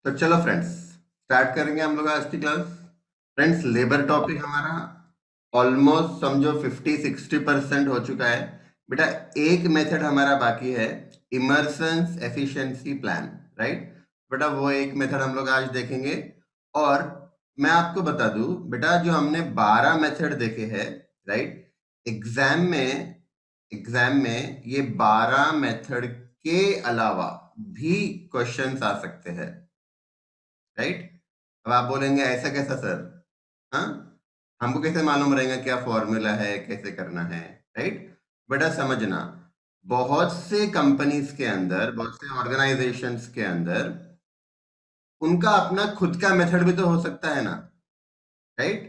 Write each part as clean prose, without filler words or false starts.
तो चलो friends, start करेंगे हम लोग आज की क्लास। फ्रेंड्स, लेबर टॉपिक हमारा ऑलमोस्ट समझो 50-60% हो चुका है। बेटा, एक मेथड हमारा बाकी है, इमर्सन एफिशिएंसी प्लान, राइट। बेटा, वो एक मेथड हम लोग आज देखेंगे। और मैं आपको बता दूं बेटा, जो हमने 12 मेथड देखे हैं, राइट, एग्जाम में ये 12 मेथड के अलावा भी क्वेश्चंस आ सकते हैं, राइट। अब आप बोलेंगे ऐसा कैसा सर? हाँ, हमको कैसे मालूम रहेगा क्या फॉर्मूला है, कैसे करना है, राइट। बेटा समझना, बहुत से कंपनीज के अंदर, बहुत से ऑर्गेनाइजेशंस के अंदर उनका अपना खुद का मेथड भी तो हो सकता है ना, राइट।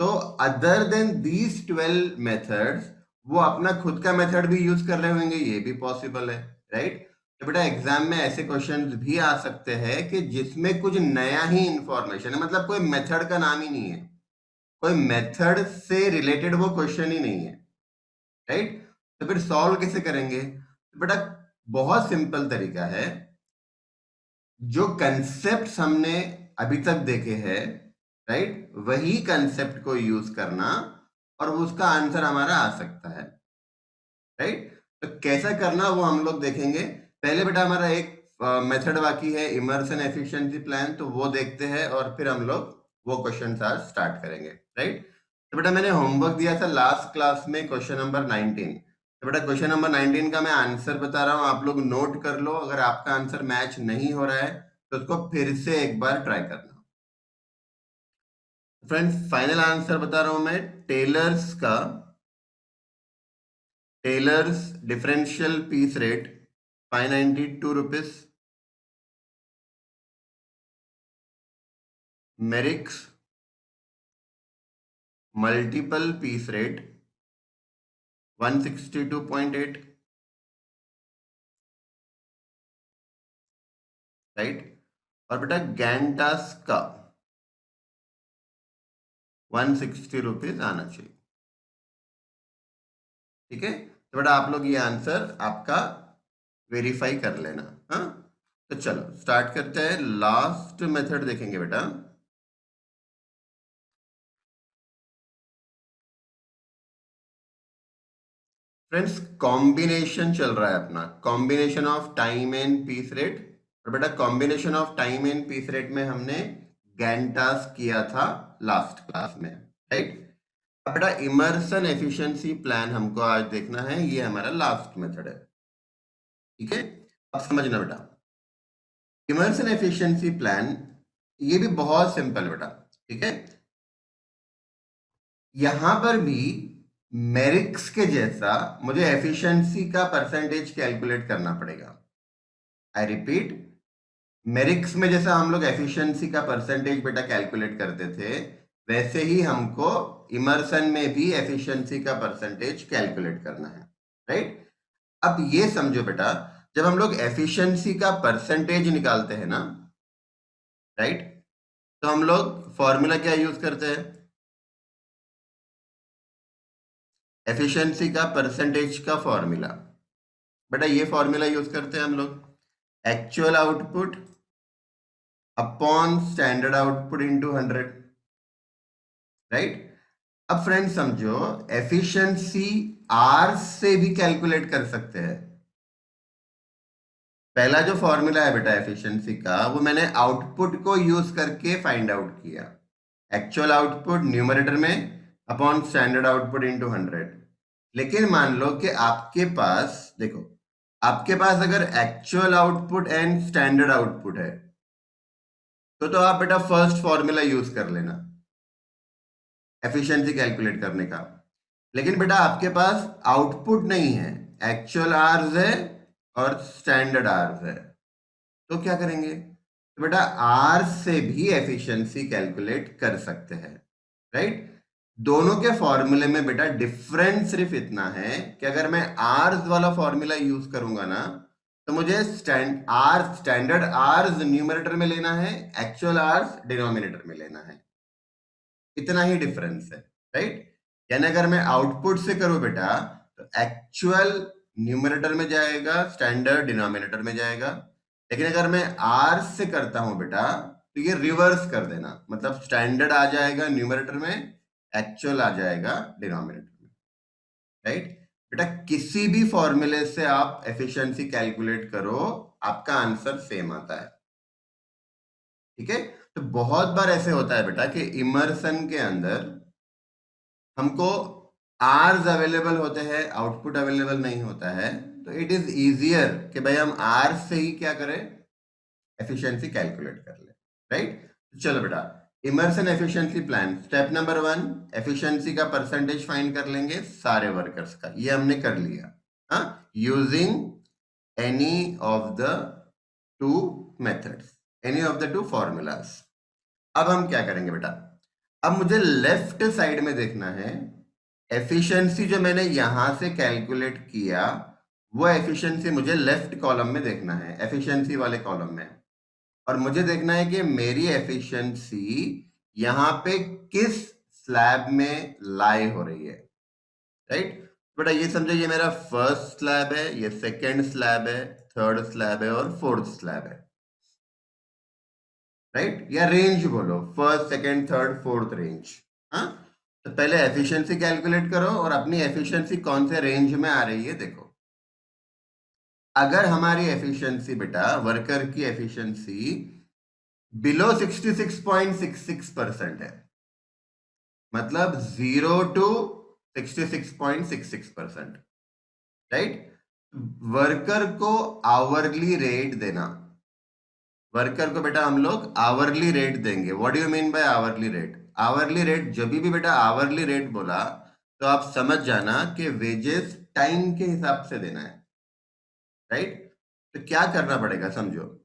तो अदर देन दीज 12 मेथड्स, वो अपना खुद का मेथड भी यूज कर रहे होंगे, ये भी पॉसिबल है, राइट। तो बेटा, एग्जाम में ऐसे क्वेश्चंस भी आ सकते हैं कि जिसमें कुछ नया ही इंफॉर्मेशन है, मतलब कोई मेथड का नाम ही नहीं है, कोई मेथड से रिलेटेड वो क्वेश्चन ही नहीं है, राइट। तो फिर सॉल्व कैसे करेंगे? तो बेटा, बहुत सिंपल तरीका है। जो कंसेप्ट हमने अभी तक देखे हैं, राइट, वही कंसेप्ट को यूज करना और उसका आंसर हमारा आ सकता है, राइट। तो कैसा करना वो हम लोग देखेंगे। पहले बेटा हमारा एक मेथड बाकी है, इमर्सन एफिशिएंसी प्लान, तो वो देखते हैं और फिर हम लोग वो क्वेश्चन आज स्टार्ट करेंगे, राइट। तो बेटा, मैंने होमवर्क दिया था लास्ट क्लास में क्वेश्चन नंबर 19। तो बेटा, क्वेश्चन नंबर 19 का मैं आंसर बता रहा हूँ, आप लोग नोट कर लो। अगर आपका आंसर मैच नहीं हो रहा है तो उसको फिर से एक बार ट्राई करना। फ्रेंड्स, फाइनल आंसर बता रहा हूं मैं। Taylor's differential piece rate 592 rupees. Merrick's multiple piece rate 162.8, right. और बेटा, गैंटास का 160 रुपीज आना चाहिए, ठीक है। तो बेटा, आप लोग ये आंसर आपका वेरीफाई कर लेना। हाँ, तो चलो स्टार्ट करते हैं। लास्ट मेथड देखेंगे बेटा। फ्रेंड्स, कॉम्बिनेशन चल रहा है अपना, combination of time and piece rate. और बेटा, combination of time and piece rate में हमने गैंटास किया था लास्ट क्लास में, राइट। अब बेटा, इमर्सन एफिशिएंसी प्लान हमको आज देखना है, ये हमारा लास्ट मेथड है, ठीक है। अब समझना बेटा, इमर्सन एफिशिएंसी प्लान ये भी बहुत सिंपल बेटा, ठीक है। यहां पर भी मेरिक्स के जैसा मुझे एफिशिएंसी का परसेंटेज कैलकुलेट करना पड़ेगा। आई रिपीट, मेरिक्स में जैसा हम लोग एफिशिएंसी का परसेंटेज बेटा कैलकुलेट करते थे, वैसे ही हमको इमर्सन में भी एफिशिएंसी का परसेंटेज कैलकुलेट करना है, राइट। अब ये समझो बेटा, जब हम लोग एफिशिएंसी का परसेंटेज निकालते हैं ना, राइट, तो हम लोग फॉर्मूला क्या यूज करते हैं? एफिशिएंसी का परसेंटेज का फॉर्मूला, बेटा ये फॉर्मूला यूज करते हैं हम लोग, actual output upon standard output into 100, right. अब फ्रेंड्स समझो, एफिशिएंसी आर से भी कैलकुलेट कर सकते हैं। पहला जो फॉर्मूला है बेटा एफिशिएंसी का, वो मैंने आउटपुट को यूज करके फाइंड आउट किया। एक्चुअल आउटपुट न्यूमरेटर में अपॉन स्टैंडर्ड आउटपुट इनटू 100। लेकिन मान लो कि आपके पास, देखो, आपके पास अगर actual output and standard output है तो आप बेटा फर्स्ट फॉर्मूला यूज कर लेना एफिशिएंसी कैलकुलेट करने का। लेकिन बेटा आपके पास आउटपुट नहीं है, एक्चुअल आवर्स है और स्टैंडर्ड आवर्स है, तो क्या करेंगे? तो बेटा आर से भी एफिशिएंसी कैलकुलेट कर सकते हैं, राइट। दोनों के फॉर्मूले में बेटा डिफरेंस सिर्फ इतना है कि अगर मैं आर्स वाला फॉर्मूला यूज करूंगा ना, तो मुझे स्टैंडर्ड आर्स न्यूमरेटर में लेना है, एक्चुअल आर्स डिनोमिनेटर में लेना है। इतना ही डिफरेंस है, राइट। यानी अगर मैं आउटपुट से करूं बेटा, तो एक्चुअल न्यूमरेटर में जाएगा, स्टैंडर्ड डिनोमिनेटर में जाएगा। लेकिन अगर मैं आर से करता हूं बेटा तो ये रिवर्स कर देना, मतलब स्टैंडर्ड आ जाएगा न्यूमरेटर में, एक्चुअल आ जाएगा डिनोमिनेटर में, राइट। बेटा किसी भी फॉर्मूले से आप एफिशिएंसी कैलकुलेट करो, आपका आंसर सेम आता है, ठीक है। तो बहुत बार ऐसे होता है बेटा कि इमर्सन के अंदर हमको आर्स अवेलेबल होते हैं, आउटपुट अवेलेबल नहीं होता है, तो इट इज इजियर कि भाई हम आर से ही क्या करें, एफिशिएंसी कैलकुलेट कर ले, राइट। तो चलो बेटा, Emerson efficiency plan step number 1, efficiency का परसेंटेज फाइंड कर लेंगे सारे वर्कर्स का, ये हमने कर लिया, हाँ, using any of the two methods, any of the two formulas. अब हम क्या करेंगे बेटा, अब मुझे लेफ्ट साइड में देखना है, एफिशिएंसी जो मैंने यहां से कैलकुलेट किया वो एफिशिएंसी मुझे लेफ्ट कॉलम में देखना है, एफिशिएंसी वाले कॉलम में, और मुझे देखना है कि मेरी एफिशिएंसी यहां पे किस स्लैब में लाई हो रही है, राइट। बेटा ये समझो, ये मेरा फर्स्ट स्लैब है, ये सेकेंड स्लैब है, थर्ड स्लैब है और फोर्थ स्लैब है, राइट, या रेंज बोलो, first second third fourth range. हाँ, तो पहले एफिशिएंसी कैलकुलेट करो और अपनी एफिशिएंसी कौन से रेंज में आ रही है देखो। अगर हमारी एफिशिएंसी बेटा, वर्कर की एफिशिएंसी बिलो 66.66% है, मतलब 0 to 66.66%, राइट। वर्कर को आवरली रेट देना, वर्कर को बेटा हम लोग आवरली रेट देंगे। What do you mean by hourly rate? Hourly rate, जब भी बेटा आवरली रेट बोला तो आप समझ जाना कि वेजेस टाइम के हिसाब से देना है, राइट। तो क्या करना पड़ेगा समझो,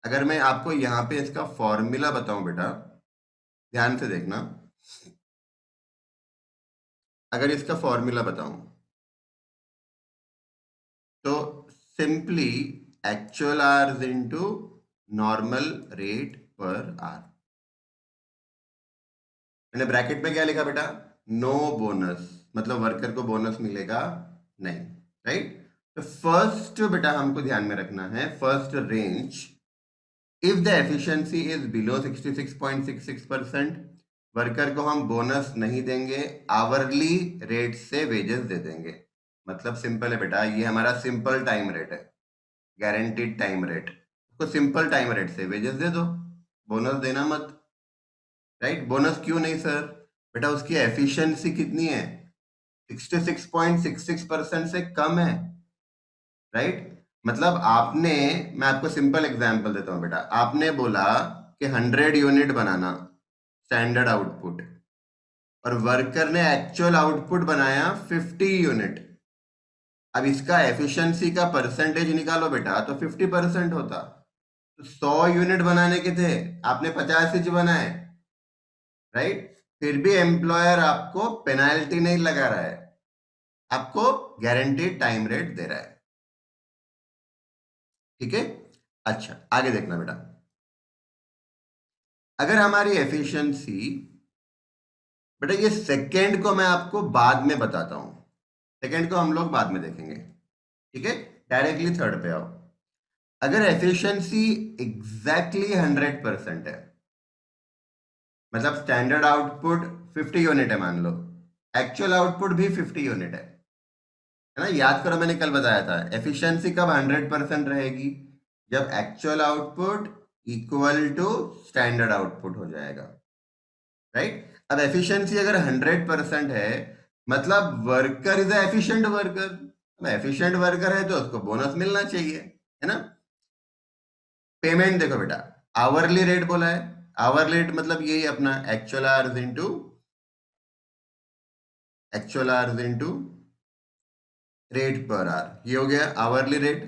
अगर मैं आपको यहाँ पे इसका फॉर्मूला बताऊं बेटा, ध्यान से देखना, अगर इसका फॉर्मूला बताऊं तो simply actual hours into normal rate per our. मैंने ब्रैकेट में क्या लिखा बेटा, नो बोनस, मतलब वर्कर को बोनस मिलेगा नहीं, राइट। तो फर्स्ट बेटा हमको ध्यान में रखना है, first range, if the efficiency is below 66.66%, worker को हम बोनस नहीं देंगे, आवरली रेट से वेजेस दे देंगे। मतलब सिंपल है बेटा, ये हमारा सिंपल टाइम रेट है, गारंटीड टाइम रेट, उसको सिंपल टाइम रेट से वेजेस दे दो, बोनस देना मत, राइट। बोनस क्यों नहीं सर? बेटा उसकी एफिशिएंसी कितनी है, 66.66% से कम है, राइट। मतलब आपने, मैं आपको सिंपल एग्जांपल देता हूं बेटा, आपने बोला कि 100 यूनिट बनाना स्टैंडर्ड आउटपुट, और वर्कर ने एक्चुअल आउटपुट बनाया 50 यूनिट। अब इसका एफिशिएंसी का परसेंटेज निकालो बेटा तो 50% होता, तो 100 यूनिट बनाने के थे, आपने 50 ही बनाए, राइट। फिर भी एम्प्लॉयर आपको पेनाल्टी नहीं लगा रहा है, आपको गारंटीड टाइम रेट दे रहा है, ठीक है। अच्छा आगे देखना बेटा, अगर हमारी एफिशिएंसी, बेटा ये सेकेंड को मैं आपको बाद में बताता हूं, सेकेंड को हम लोग बाद में देखेंगे, ठीक है। डायरेक्टली थर्ड पे आओ, अगर एफिशिएंसी एग्जैक्टली 100% है, मतलब स्टैंडर्ड आउटपुट 50 यूनिट है मान लो, एक्चुअल आउटपुट भी 50 यूनिट है ना। याद करो मैंने कल बताया था, एफिशिएंसी कब 100% रहेगी, जब actual output equal to standard output हो जाएगा, राइट। अब एफिशिएंसी अगर 100% है, मतलब worker is efficient worker, efficient worker है तो उसको बोनस मिलना चाहिए, है ना। पेमेंट देखो बेटा, आवरली रेट बोला है, आवरली रेट मतलब यही अपना actual hours into rate per our, ये हो गया आवरली रेट,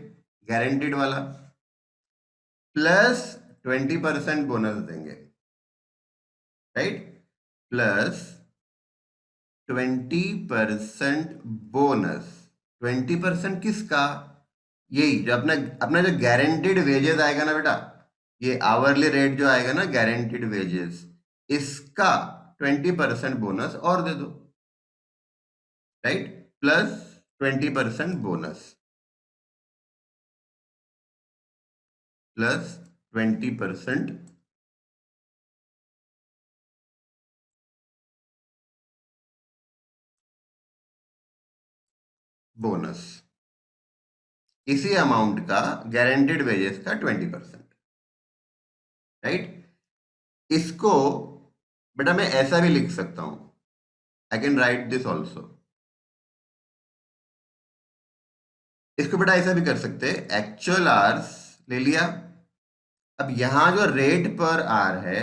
गारंटीड वाला, प्लस 20% बोनस देंगे, राइट, प्लस 20% बोनस। 20% किसका? यही जो अपना अपना जो गारंटीड वेजेस आएगा ना बेटा, ये आवरली रेट जो आएगा ना, गारंटीड वेजेस, इसका 20% बोनस और दे दो, right, plus 20% bonus. Plus 20% bonus, इसी अमाउंट का गारंटेड वेजेस का 20%, राइट। इसको बेटा मैं ऐसा भी लिख सकता हूं, I can write this also. इसको बेटा ऐसा भी कर सकते हैं, एक्चुअल आवर्स ले लिया, अब यहां जो रेट पर आर है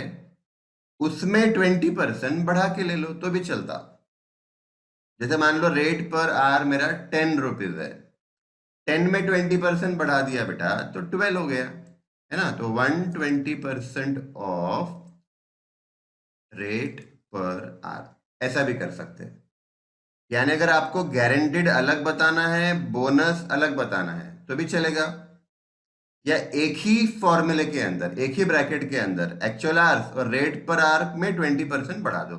उसमें 20% बढ़ा के ले लो तो भी चलता। जैसे मान लो रेट पर आर मेरा 10 रुपीज है, 10 में 20% बढ़ा दिया बेटा तो 12 हो गया, है ना। तो 120% ऑफ रेट पर आर, ऐसा भी कर सकते हैं। यानी अगर आपको गारंटेड अलग बताना है, बोनस अलग बताना है तो भी चलेगा, या एक ही फॉर्मूले के अंदर, एक ही ब्रैकेट के अंदर एक्चुअल आवर्स और रेट पर आवर में 20% बढ़ा दो।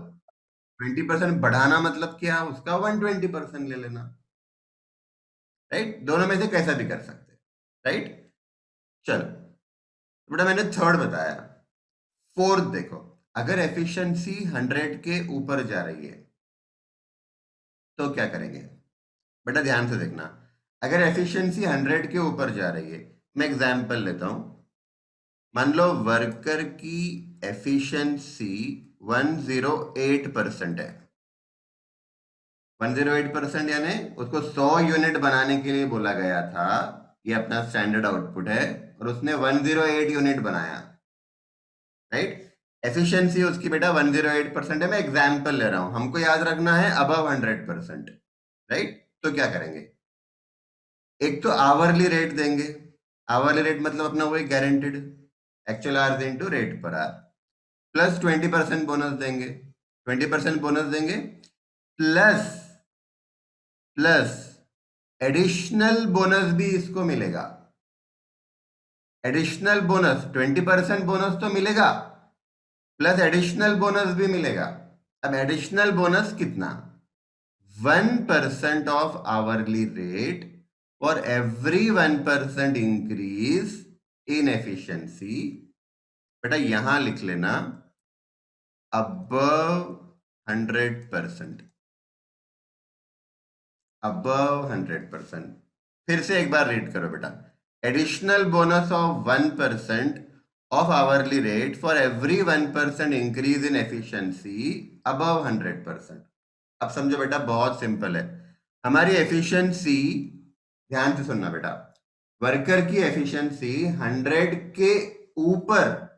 20% बढ़ाना मतलब क्या, उसका 120% ले लेना, राइट। दोनों में से कैसा भी कर सकते हैं, राइट। चलो बेटा मैंने थर्ड बताया। फोर्थ देखो, अगर एफिशिएंसी 100 के ऊपर जा रही है तो क्या करेंगे बेटा, ध्यान से देखना। अगर एफिशिएंसी 100 के ऊपर जा रही है, मैं एग्जांपल लेता हूं, मान लो वर्कर की एफिशिएंसी 108% है। 108% यानी उसको 100 यूनिट बनाने के लिए बोला गया था, ये अपना स्टैंडर्ड आउटपुट है, और उसने 108 यूनिट बनाया, राइट। एफिशिएंसी उसकी बेटा 108% है, मैं एग्जाम्पल ले रहा हूं, हमको याद रखना है अबव 100%, राइट। तो क्या करेंगे, एक तो आवरली रेट देंगे, आवरली रेट मतलब अपना वही guaranteed actual hours into rate per our, plus 20% bonus देंगे, 20% बोनस देंगे, प्लस प्लस एडिशनल बोनस भी इसको मिलेगा। एडिशनल बोनस 20% बोनस तो मिलेगा, प्लस एडिशनल बोनस भी मिलेगा। अब एडिशनल बोनस कितना, 1% of hourly rate for every 1% increase in efficiency. बेटा यहां लिख लेना above 100%, above 100%। फिर से एक बार रीड करो बेटा, additional bonus of 1% of hourly rate for every 1% increase in efficiency above 100%। अब समझो बेटा बहुत सिंपल है, हमारी एफिशिएंसी, ध्यान से सुनना बेटा, वर्कर की एफिशिएंसी 100 के ऊपर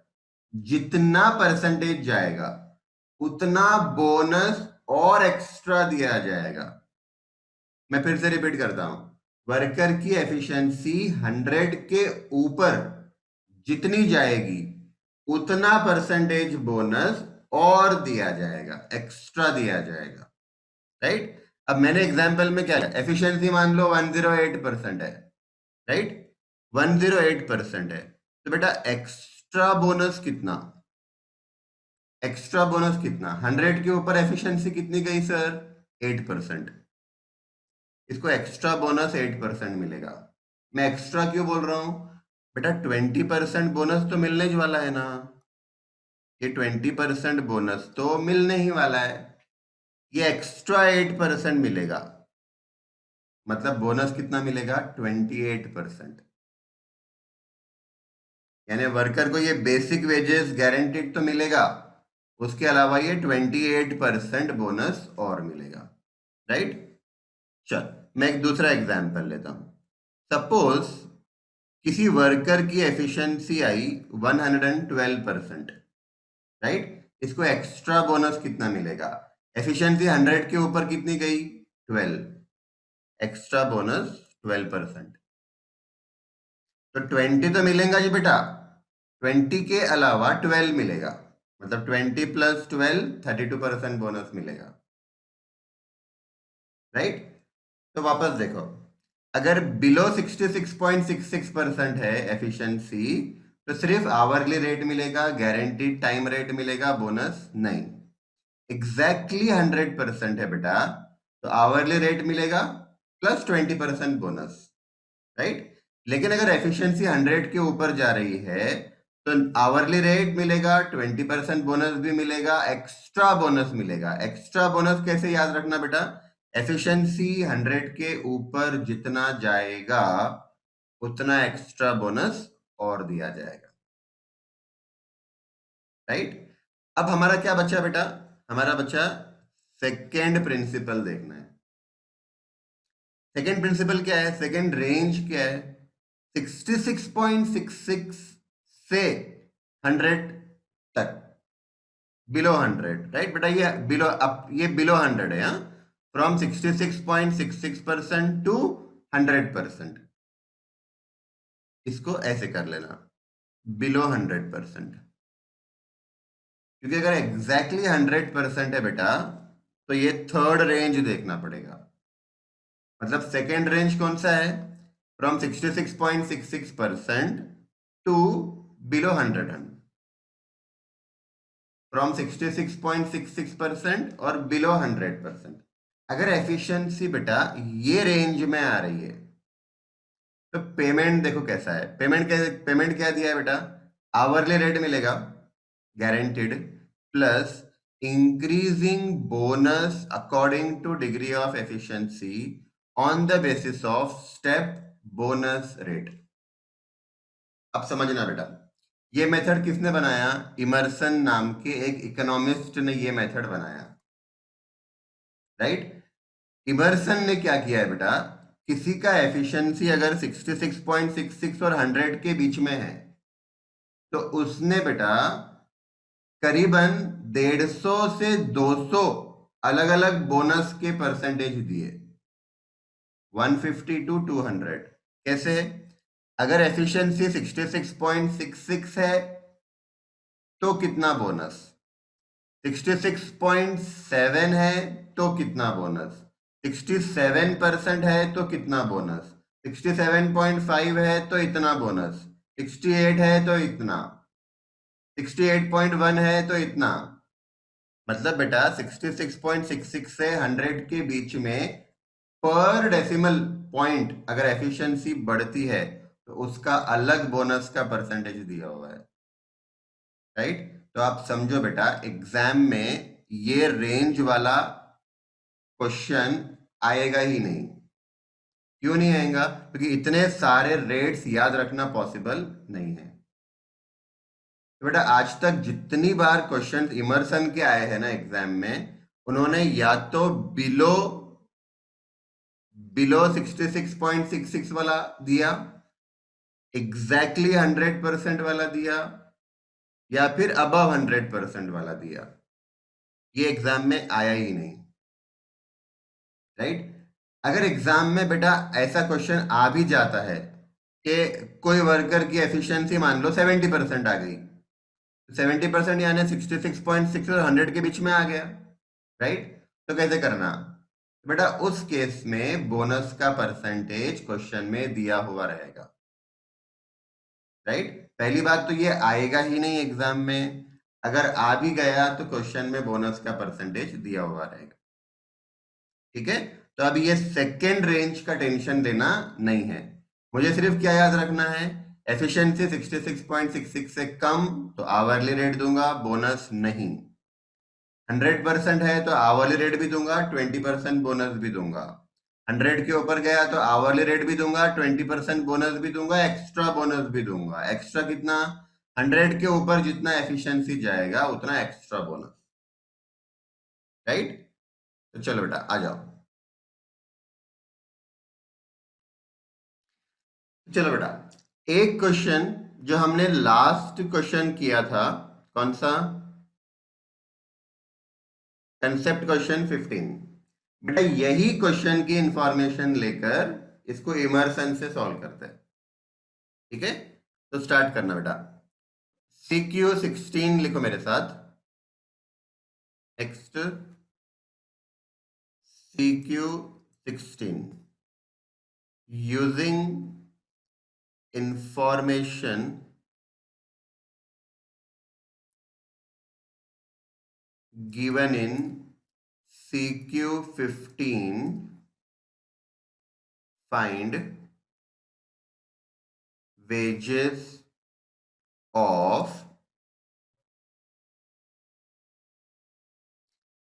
जितना परसेंटेज जाएगा उतना बोनस और एक्स्ट्रा दिया जाएगा। मैं फिर से रिपीट करता हूं, वर्कर की एफिशिएंसी 100 के ऊपर जितनी जाएगी उतना परसेंटेज बोनस और दिया जाएगा, एक्स्ट्रा दिया जाएगा, राइट। अब मैंने एग्जांपल में क्या लिया, एफिशिएंसी मान लो 108% है, राइट, 108% है, तो बेटा एक्स्ट्रा बोनस कितना, एक्स्ट्रा बोनस कितना, 100 के ऊपर एफिशिएंसी कितनी गई सर, 8%, इसको एक्स्ट्रा बोनस 8% मिलेगा। मैं एक्स्ट्रा क्यों बोल रहा हूं बेटा, 20% बोनस तो मिलने ही वाला है ना, ये 20% बोनस तो मिलने ही वाला है, ये एक्स्ट्रा 8% मिलेगा, मतलब बोनस कितना मिलेगा, 28%। यानी वर्कर को ये बेसिक वेजेस गारंटीड तो मिलेगा, उसके अलावा ये 28% बोनस और मिलेगा, राइट। चल मैं एक दूसरा एग्जांपल लेता हूं, सपोज किसी वर्कर की एफिशिएंसी आई 112%, राइट। इसको एक्स्ट्रा बोनस कितना मिलेगा, एफिशिएंसी 100 के ऊपर कितनी गई, 12, एक्स्ट्रा बोनस 12%, तो 20 तो मिलेगा जी बेटा, 20 के अलावा 12 मिलेगा, मतलब 20 प्लस 12 32% बोनस मिलेगा, राइट। तो वापस देखो, अगर बिलो 66.66% है एफिशिएंसी तो सिर्फ आवरली रेट मिलेगा, गारंटीड टाइम रेट मिलेगा, बोनस नहीं। एग्जैक्टली 100% है बेटा तो आवरली रेट मिलेगा प्लस 20% बोनस, राइट। लेकिन अगर एफिशिएंसी 100 के ऊपर जा रही है तो आवरली रेट मिलेगा, 20% बोनस भी मिलेगा, एक्स्ट्रा बोनस मिलेगा। एक्स्ट्रा बोनस कैसे याद रखना बेटा, एफिशिएंसी 100 के ऊपर जितना जाएगा उतना एक्स्ट्रा बोनस और दिया जाएगा, राइट। अब हमारा क्या बचा बेटा, हमारा बचा सेकेंड प्रिंसिपल देखना है। सेकेंड प्रिंसिपल क्या है, सेकेंड रेंज क्या है, 66.66 से 100 तक, बिलो 100, राइट बेटा। ये बिलो, अब ये बिलो 100 है, हाँ, फ्रॉम 66.66% टू 100%। इसको ऐसे कर लेना, बिलो 100%, क्योंकि अगर एग्जैक्टली 100% है बेटा तो ये थर्ड रेंज देखना पड़ेगा। मतलब सेकेंड रेंज कौन सा है, फ्रॉम 66.66% टू बिलो 100, फ्रॉम 66.66% और बिलो 100%। अगर एफिशिएंसी बेटा ये रेंज में आ रही है तो पेमेंट देखो कैसा है, पेमेंट क्या दिया है बेटा, आवरली रेट मिलेगा guaranteed, plus increasing bonus according two degree of efficiency on the basis of step bonus rate. अब समझना बेटा, ये मेथड किसने बनाया, इमर्सन नाम के एक इकोनॉमिस्ट ने ये मेथड बनाया, राइट। इमर्सन ने क्या किया है बेटा, किसी का एफिशिएंसी अगर 66.66 और 100 के बीच में है तो उसने बेटा करीबन 150 से 200 अलग अलग बोनस के परसेंटेज दिए, 150 टू 200। कैसे, अगर एफिशिएंसी 66.66 है तो कितना बोनस, 66.7 है तो कितना बोनस, 67% है तो कितना बोनस, 67.5 है तो इतना बोनस, 68 है तो इतना, 68.1 है तो इतना। मतलब बेटा 66.66 से 100 के बीच में पर डेसिमल पॉइंट अगर एफिशिएंसी बढ़ती है तो उसका अलग बोनस का परसेंटेज दिया हुआ है, राइट। तो आप समझो बेटा एग्जाम में ये रेंज वाला क्वेश्चन आएगा ही नहीं। क्यों नहीं आएगा, क्योंकि इतने सारे रेट्स याद रखना पॉसिबल नहीं है। तो बेटा आज तक जितनी बार क्वेश्चन इमर्सन के आए हैं ना एग्जाम में, उन्होंने या तो बिलो बिलो 66.66 वाला दिया, एग्जैक्टली 100% वाला दिया, या फिर अबव 100% वाला दिया। ये एग्जाम में आया ही नहीं, राइट। अगर एग्जाम में बेटा ऐसा क्वेश्चन आ भी जाता है कि कोई वर्कर की एफिशिएंसी मान लो 70% आ गई, 70% यानी 66.6 और 100 के बीच में आ गया, राइट। तो कैसे करना, बेटा उस केस में बोनस का परसेंटेज क्वेश्चन में दिया हुआ रहेगा, राइट। पहली बात तो ये आएगा ही नहीं एग्जाम में, अगर आ भी गया तो क्वेश्चन में बोनस का परसेंटेज दिया हुआ रहेगा, ठीक है। तो अब ये सेकेंड रेंज का टेंशन लेना नहीं है, मुझे सिर्फ क्या याद रखना है, एफिशिएंसी 66.66 से कम तो आवरली रेट दूंगा, बोनस नहीं। 100% है तो आवरली रेट भी दूंगा, 20% बोनस भी दूंगा। 100 के ऊपर गया तो आवरली रेट भी दूंगा, 20% बोनस भी दूंगा, एक्स्ट्रा बोनस भी दूंगा। एक्स्ट्रा कितना, 100 के ऊपर जितना एफिशिएंसी जाएगा उतना एक्स्ट्रा बोनस, राइट। तो चलो बेटा आ जाओ, चलो बेटा एक क्वेश्चन जो हमने लास्ट क्वेश्चन किया था, कौन सा, कंसेप्ट क्वेश्चन 15। बेटा यही क्वेश्चन की इंफॉर्मेशन लेकर इसको इमर्सन से सॉल्व करते हैं, ठीक है। तो स्टार्ट करना बेटा, CQ16 लिखो मेरे साथ, next CQ16, using information given in CQ15, find wages of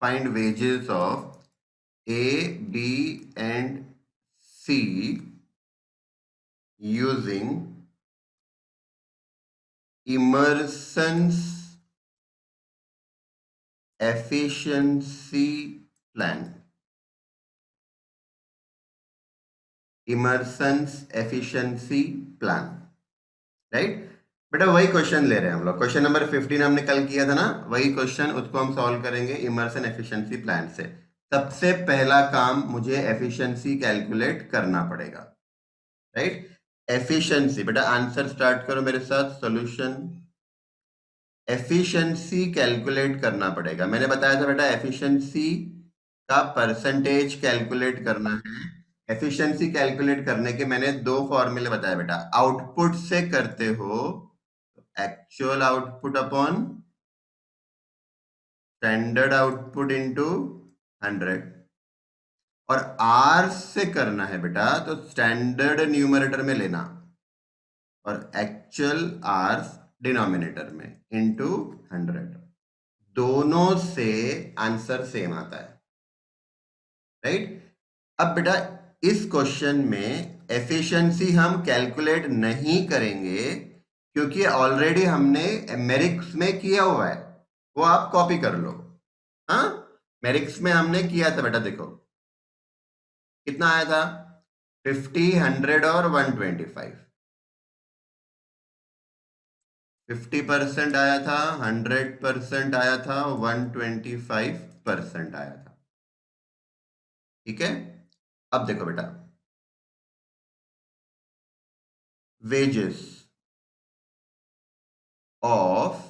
find wages of A, B and C using Emerson's efficiency plan. Emerson's efficiency plan, right. बेटा वही क्वेश्चन ले रहे हैं हम लोग, क्वेश्चन नंबर 15 हमने कल किया था ना, वही क्वेश्चन, उसको हम सॉल्व करेंगे इमर्सन एफिशिएंसी प्लान से। सबसे पहला काम मुझे एफिशिएंसी कैलकुलेट करना पड़ेगा, राइट। एफिशिएंसी, बेटा आंसर स्टार्ट करो मेरे साथ, सॉल्यूशन। एफिशिएंसी कैलकुलेट करना पड़ेगा, मैंने बताया था बेटा एफिशिएंसी का परसेंटेज कैलकुलेट करना है। एफिशिएंसी कैलकुलेट करने के मैंने दो फॉर्मूले बताए बेटा, आउटपुट से करते हो actual output upon standard output into 100, और आर से करना है बेटा तो स्टैंडर्ड न्यूमरेटर में लेना और एक्चुअल आर डिनोमिनेटर में इनटू 100, दोनों से आंसर सेम आता है, राइट। अब बेटा इस क्वेश्चन में एफिशिएंसी हम कैलकुलेट नहीं करेंगे क्योंकि ऑलरेडी हमने मेरिक्स में किया हुआ है, वो आप कॉपी कर लो। हाँ, मेरिक्स में हमने किया था बेटा, देखो कितना आया था, 50, 100 और 125। 50% आया था, 100% आया था, 125% आया था, ठीक है। अब देखो बेटा, wages of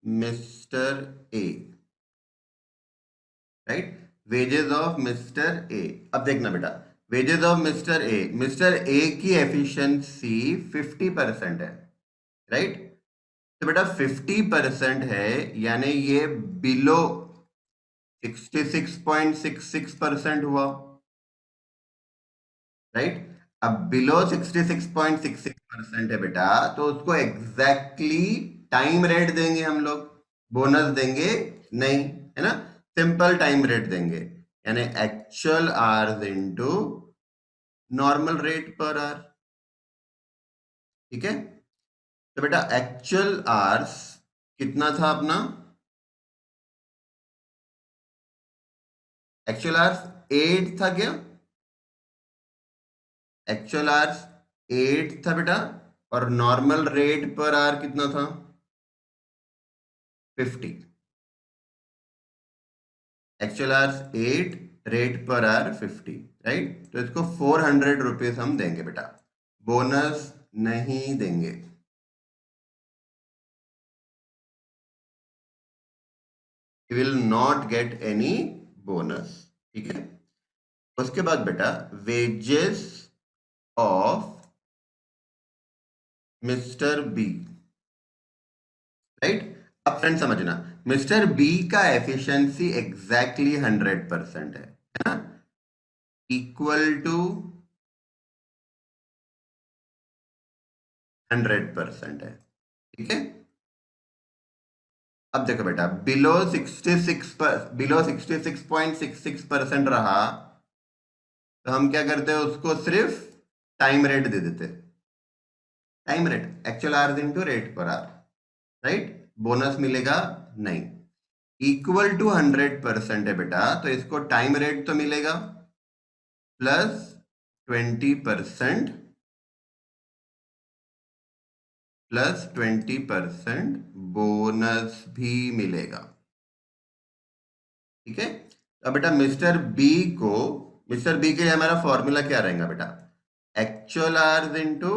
mister A, right, wages of mister A. अब देखना बेटा, वेजेस ऑफ मिस्टर ए की एफिशिएंसी 50% है, राइट। तो बेटा 50% है यानी ये बिलो 66.66% हुआ, राइट। अब बिलो 66.66% है बेटा, तो उसको एग्जैक्टली टाइम रेट देंगे हम लोग, बोनस देंगे नहीं, है ना, सिंपल टाइम रेट देंगे, यानी actual hours into normal rate per our, ठीक है। तो बेटा एक्चुअल आवर्स कितना था अपना, एक्चुअल आवर्स 8 था क्या, एक्चुअल आवर्स 8 था बेटा, और नॉर्मल रेट पर आवर कितना था, 50। Actual hours 8, rate per our 50, right. तो इसको 400 रुपीज हम देंगे बेटा, बोनस नहीं देंगे। You will not get any bonus, ठीक है। उसके बाद बेटा wages of mister B, right. अब फ्रेंड समझना, मिस्टर बी का एफिशिएंसी एग्जैक्टली 100% है ना, इक्वल टू 100% है, ठीक है। अब देखो बेटा बिलो 66.66% रहा, तो हम क्या करते हैं, उसको सिर्फ टाइम रेट दे देते, time rate actual hours into rate per our, right, bonus मिलेगा नहीं। इक्वल टू 100% है बेटा, तो इसको टाइम रेट तो मिलेगा प्लस 20% प्लस 20% बोनस भी मिलेगा, ठीक है। अब बेटा मिस्टर बी के लिए हमारा फॉर्मूला क्या रहेगा बेटा, actual hours into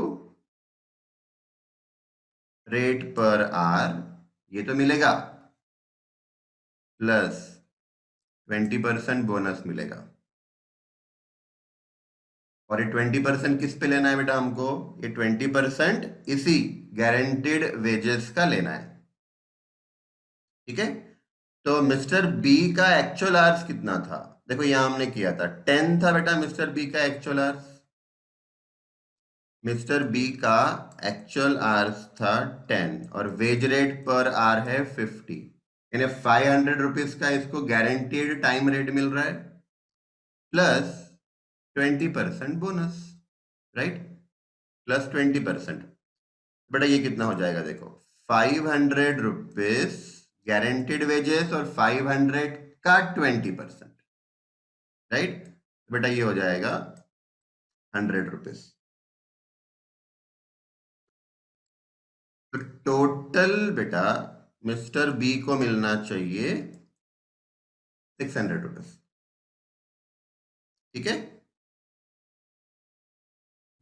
rate per our, ये तो मिलेगा, प्लस 20% बोनस मिलेगा। और ये 20% किस पे लेना है बेटा हमको, ये 20% इसी गारंटीड वेजेस का लेना है, ठीक है। तो मिस्टर बी का एक्चुअल आवर्स कितना था, देखो यहां हमने किया था 10 था बेटा, मिस्टर बी का एक्चुअल आवर्स, मिस्टर बी का एक्चुअल आवर्स था 10 और वेज रेट पर आवर है 50, यानी 500 रुपीज का इसको गारंटीड टाइम रेट मिल रहा है प्लस 20% बोनस, राइट, प्लस 20%। बेटा ये कितना हो जाएगा देखो, 500 रुपीज गारंटीड वेजेस और 500 का 20%, राइट। बेटा ये हो जाएगा 100 रुपीज। तो टोटल बेटा मिस्टर बी को मिलना चाहिए 600 रुपीज, ठीक है।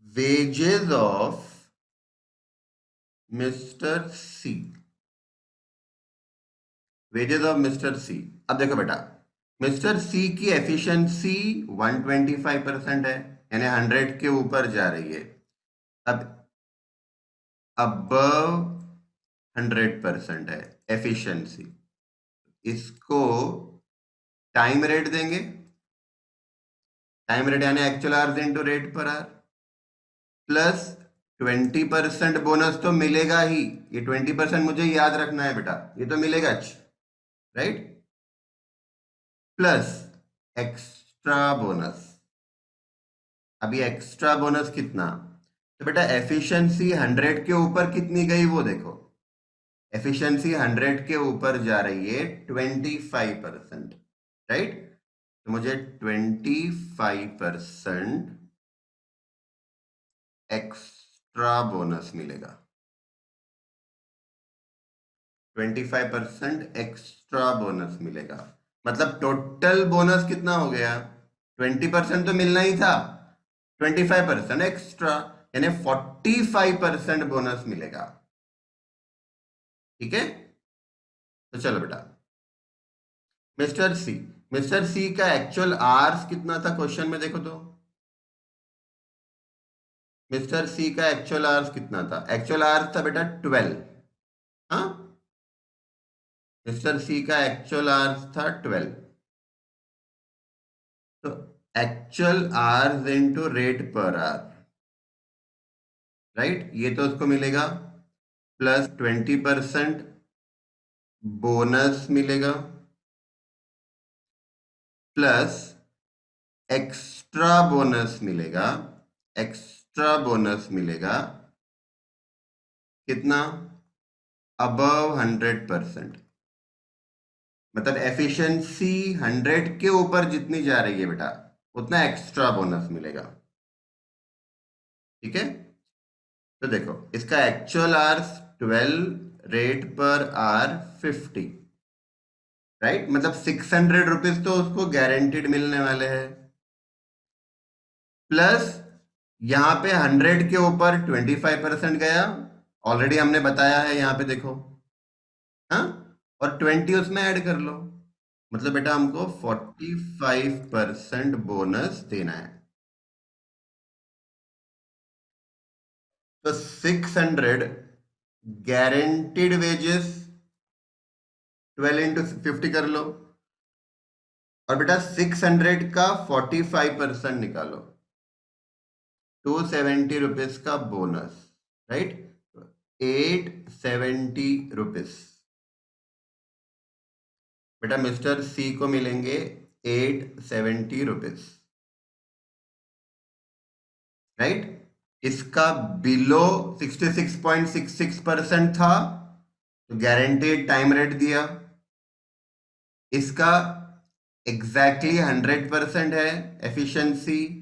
Wages of mister C, wages of mister C. अब देखो बेटा, मिस्टर सी की एफिशिएंसी 125% है, यानी 100 के ऊपर जा रही है। अब अबव 100% है एफिशिएंसी, इसको टाइम रेट देंगे, टाइम रेट यानी actual hours into rate per our, plus 20% bonus तो मिलेगा ही, ये 20% मुझे याद रखना है बेटा, ये तो मिलेगा, राइट, प्लस एक्स्ट्रा बोनस। अभी एक्स्ट्रा बोनस कितना, तो बेटा एफिशिएंसी 100 के ऊपर कितनी गई वो देखो, एफिशिएंसी 100 के ऊपर जा रही है 25%, राइट। तो मुझे 25% एक्स्ट्रा बोनस मिलेगा, 25% एक्स्ट्रा बोनस मिलेगा। मतलब टोटल बोनस कितना हो गया, 20% तो मिलना ही था, 25% एक्स्ट्रा, यानी 45% बोनस मिलेगा, ठीक है। तो चलो बेटा, मिस्टर सी, मिस्टर सी का एक्चुअल आवर्स कितना था क्वेश्चन में देखो तो, मिस्टर सी का एक्चुअल आवर्स कितना था, एक्चुअल आवर्स था बेटा 12, हाँ, मिस्टर सी का एक्चुअल आवर्स था 12। तो actual hours into rate per our, right, ये तो उसको मिलेगा, प्लस 20% बोनस मिलेगा, प्लस एक्स्ट्रा बोनस मिलेगा, एक्स्ट्रा बोनस मिलेगा कितना, अबव 100%। मतलब एफिशिएंसी 100 के ऊपर जितनी जा रही है बेटा, उतना एक्स्ट्रा बोनस मिलेगा, ठीक है। तो देखो इसका actual hours 12, rate per our 50, right, मतलब 600 रुपीज तो उसको गारंटीड मिलने वाले हैं, प्लस यहां पे 100 के ऊपर 25% गया, ऑलरेडी हमने बताया है यहां पे देखो, हाँ, और 20 उसमें ऐड कर लो, मतलब बेटा हमको 45% बोनस देना है। तो 600 गारंटीड वेजेस 12 × 50 कर लो, और बेटा 600 का 45% निकालो, 270 रुपीज का बोनस, राइट, 870 रुपीज। बेटा मिस्टर सी को मिलेंगे 870 रुपीज, राइट। इसका बिलो 66.66% था, तो गारंटीड टाइम रेट दिया, इसका एग्जैक्टली 100% है एफिशिएंसी,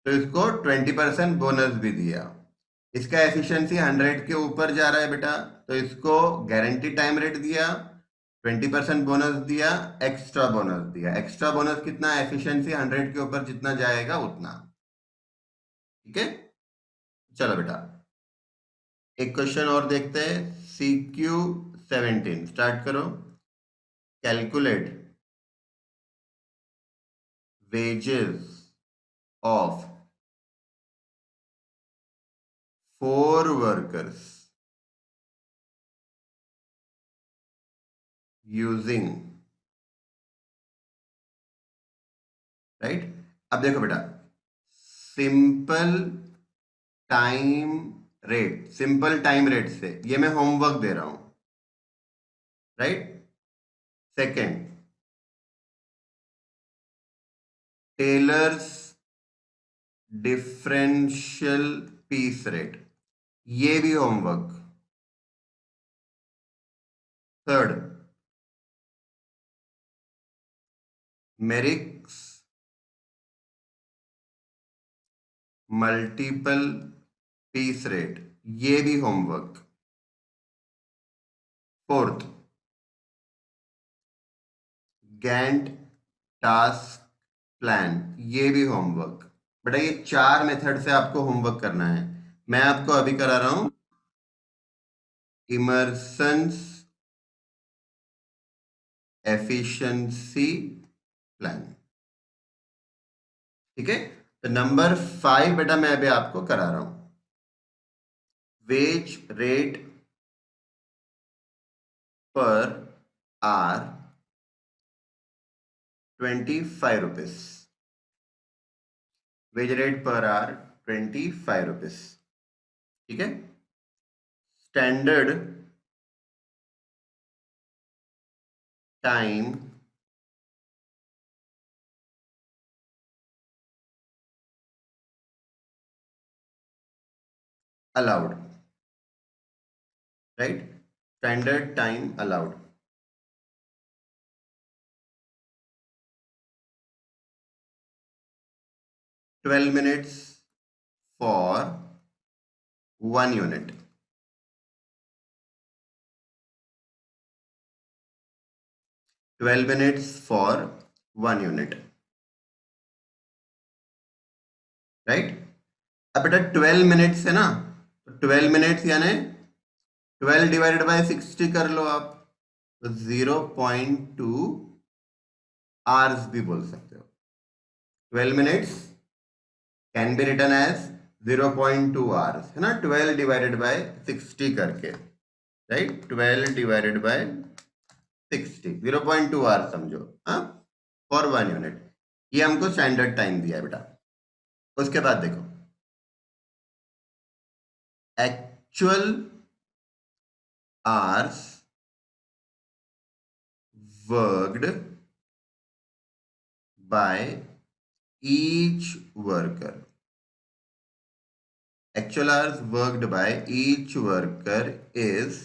तो इसको 20% बोनस भी दिया। इसका एफिशिएंसी 100 के ऊपर जा रहा है बेटा, तो इसको गारंटी टाइम रेट दिया, 20% बोनस दिया, एक्स्ट्रा बोनस दिया। एक्स्ट्रा बोनस कितना, एफिशिएंसी 100 के ऊपर जितना जाएगा उतना, ठीक है। चलो बेटा एक क्वेश्चन और देखते हैं, CQ17 स्टार्ट करो। Calculate wages of 4 workers using, right. अब देखो बेटा, simple time rate, simple time rate से, ये मैं होमवर्क दे रहा हूं, right. Second, Taylor's differential piece rate, ये भी homework. Third, Merrick's multiple piece rate, ये भी homework. Fourth, Gantt task plan, ये भी होमवर्क। बेटा ये 4 मेथड से आपको होमवर्क करना है। मैं आपको अभी करा रहा हूं इमर्सन्स एफिशिएंसी प्लान, ठीक है। तो नंबर 5 बेटा मैं अभी आपको करा रहा हूं, veg rate per are 25 rupees, veg rate per are 25 rupees, ठीक है। Standard time allowed, right, standard time allowed. Twelve minutes for 1 unit, 12 minutes for 1 unit, right. अब बेटा 12 मिनट्स है ना, तो 12 मिनट्स यानी 12 डिवाइडेड बाय 60 कर लो आप, तो 0.2 आवर्स भी बोल सकते हो। 12 minutes can be written as 0.2 hours, है ना, 12 डिवाइडेड बाय 60 करके, राइट। 12 डिवाइडेड बाय 60, 0.2 आवर्स समझो, हाँ, फॉर 1 यूनिट। ये हमको स्टैंडर्ड टाइम दिया है बेटा। उसके बाद देखो, actual hours worked by each worker, actual hours worked by each worker is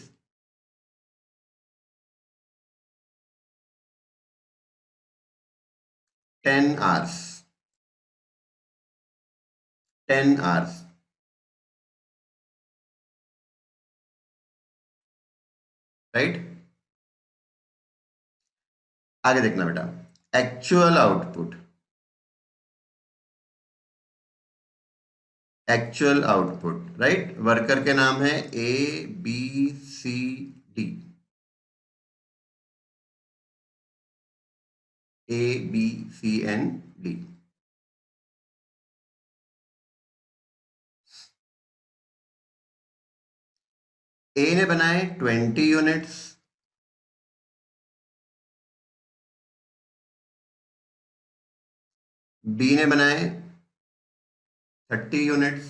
10 hours, 10 hours, right. आगे देखना बेटा, actual output, actual output, right, worker के नाम है ABCD, ABCND। ए ने बनाए 20 यूनिट्स, बी ने बनाए 30 यूनिट्स,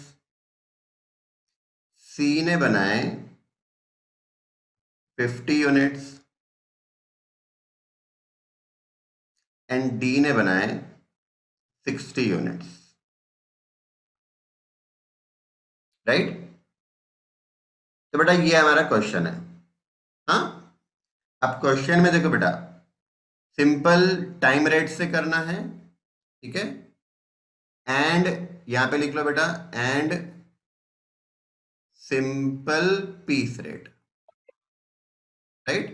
सी ने बनाए 50 यूनिट्स एंड डी ने बनाए 60 यूनिट्स, राइट। तो बेटा ये हमारा क्वेश्चन है, हाँ। अब क्वेश्चन में देखो बेटा, सिंपल टाइम रेट से करना है, ठीक है। एंड यहां पे लिख लो बेटा, and simple piece rate, right,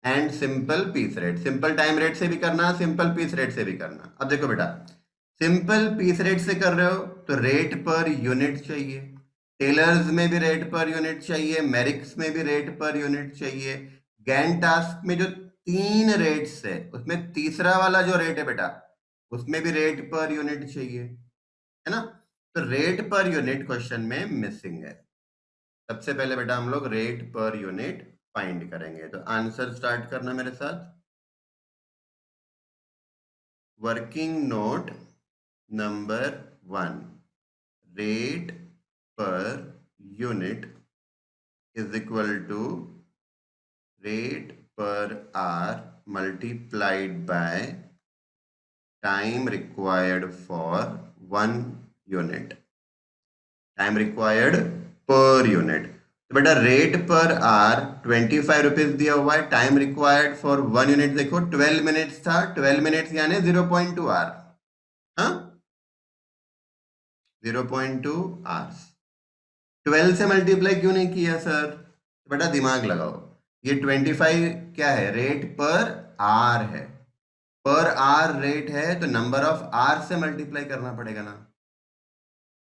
and simple piece rate, simple time rate से भी करना, सिंपल पीस रेट से भी करना। अब देखो बेटा, सिंपल पीस रेट से कर रहे हो तो रेट पर यूनिट चाहिए, टेलर्स में भी रेट पर यूनिट चाहिए, मेरिक्स में भी रेट पर यूनिट चाहिए, गैंट टास्क में जो 3 रेट्स है उसमें तीसरा वाला जो रेट है बेटा, उसमें भी रेट पर यूनिट चाहिए, है ना। तो रेट पर यूनिट क्वेश्चन में मिसिंग है। सबसे पहले बेटा हम लोग रेट पर यूनिट फाइंड करेंगे, तो आंसर स्टार्ट करना मेरे साथ। Working note number 1, rate per unit is equal to rate per hour multiplied by time required for 1 unit, time required per unit. तो बेटा रेट पर आर 25 रुपीज दिया हुआ है, टाइम रिक्वायर्ड फॉर 1 यूनिट देखो 12 minutes था, 12 minutes यानी 0.2 are, हाँ 0.2 hours. 12 से मल्टीप्लाई क्यों नहीं किया सर? तो बेटा दिमाग लगाओ, ये 25 क्या है, रेट पर आर है, पर आर रेट है तो नंबर ऑफ आर से मल्टीप्लाई करना पड़ेगा ना,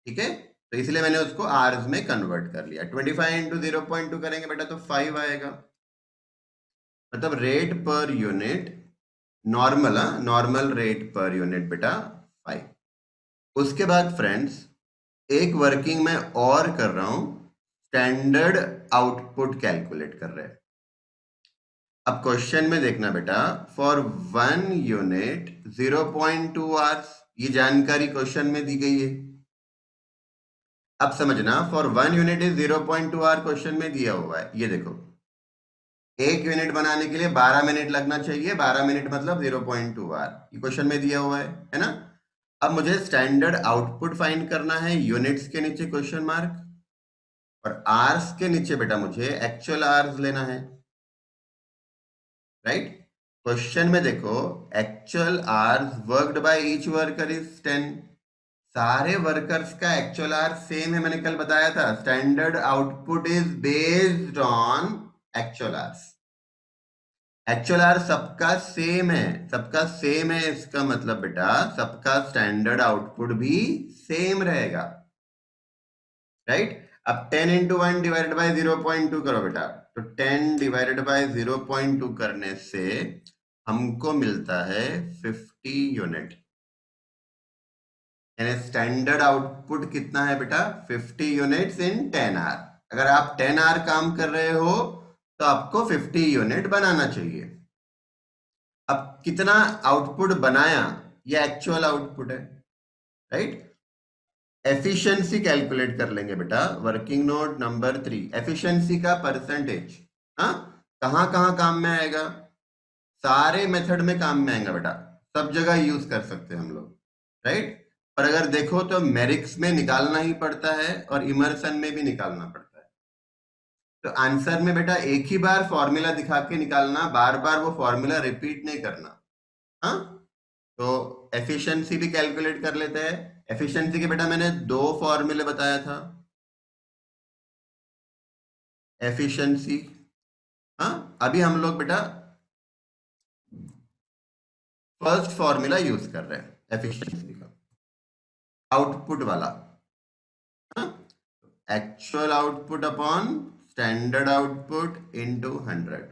ठीक है? तो इसलिए मैंने उसको आर्स में कन्वर्ट कर लिया। 25 इंटू 0.2 करेंगे बेटा तो 5 आएगा, मतलब rate per unit normal, normal rate per unit बेटा 5। उसके बाद फ्रेंड्स एक वर्किंग में और कर रहा हूं, स्टैंडर्ड आउटपुट कैलकुलेट कर रहे हैं। अब क्वेश्चन में देखना बेटा, फॉर 1 यूनिट 0.2 आवर्स, ये जानकारी क्वेश्चन में दी गई है। अब समझना, for 1 unit is 0.2 hour question में दिया हुआ है। ये देखो, एक यूनिट बनाने के लिए 12 मिनट लगना चाहिए, 12 मिनट मतलब 0.2 आवर, ये क्वेश्चन में दिया हुआ है ना? अब मुझे स्टैंडर्ड आउटपुट फाइंड करना है, यूनिट्स के नीचे क्वेश्चन मार्क, और आवर्स के नीचे बेटा मुझे एक्चुअल आवर्स लेना है, राइट? क्वेश्चन में देखो, actual hours worked by each worker is 10, सारे वर्कर्स का एक्चुअल आवर्स सेम है, मैंने कल बताया था, standard output is based on actual hours. Actual hour सबका सेम है, सबका सेम है, इसका मतलब बेटा सबका स्टैंडर्ड आउटपुट भी सेम रहेगा, राइट? अब 10 इंटू 1 डिवाइडेड बाई 0.2 करो बेटा, तो 10 डिवाइडेड बाई 0.2 करने से हमको मिलता है 50 यूनिट, यानी स्टैंडर्ड आउटपुट कितना है बेटा, 50 यूनिट्स इन 10 आवर। अगर आप 10 आवर काम कर रहे हो तो आपको 50 यूनिट बनाना चाहिए। अब कितना आउटपुट बनाया, ये एक्चुअल आउटपुट है, राइट? एफिशिएंसी कैलकुलेट कर लेंगे बेटा, वर्किंग नोट नंबर 3, एफिशिएंसी का परसेंटेज, हाँ कहां कहां काम में आएगा, सारे मेथड में काम में आएगा बेटा, सब जगह यूज कर सकते हैं हम लोग, राइट? और अगर देखो तो मेरिक्स में निकालना ही पड़ता है और इमर्सन में भी निकालना पड़ता है। तो आंसर में बेटा एक ही बार फॉर्मूला दिखा के निकालना, बार बार वो फॉर्मूला रिपीट नहीं करना, हाँ? तो एफिशिएंसी भी कैलकुलेट कर लेते हैं। एफिशिएंसी के बेटा मैंने 2 फॉर्मूले बताया था, एफिशिएंसी, हाँ अभी हम लोग बेटा फर्स्ट फॉर्मूला यूज कर रहे हैं एफिशिएंसी का, आउटपुट वाला, हाँ? Actual output upon standard output into 100,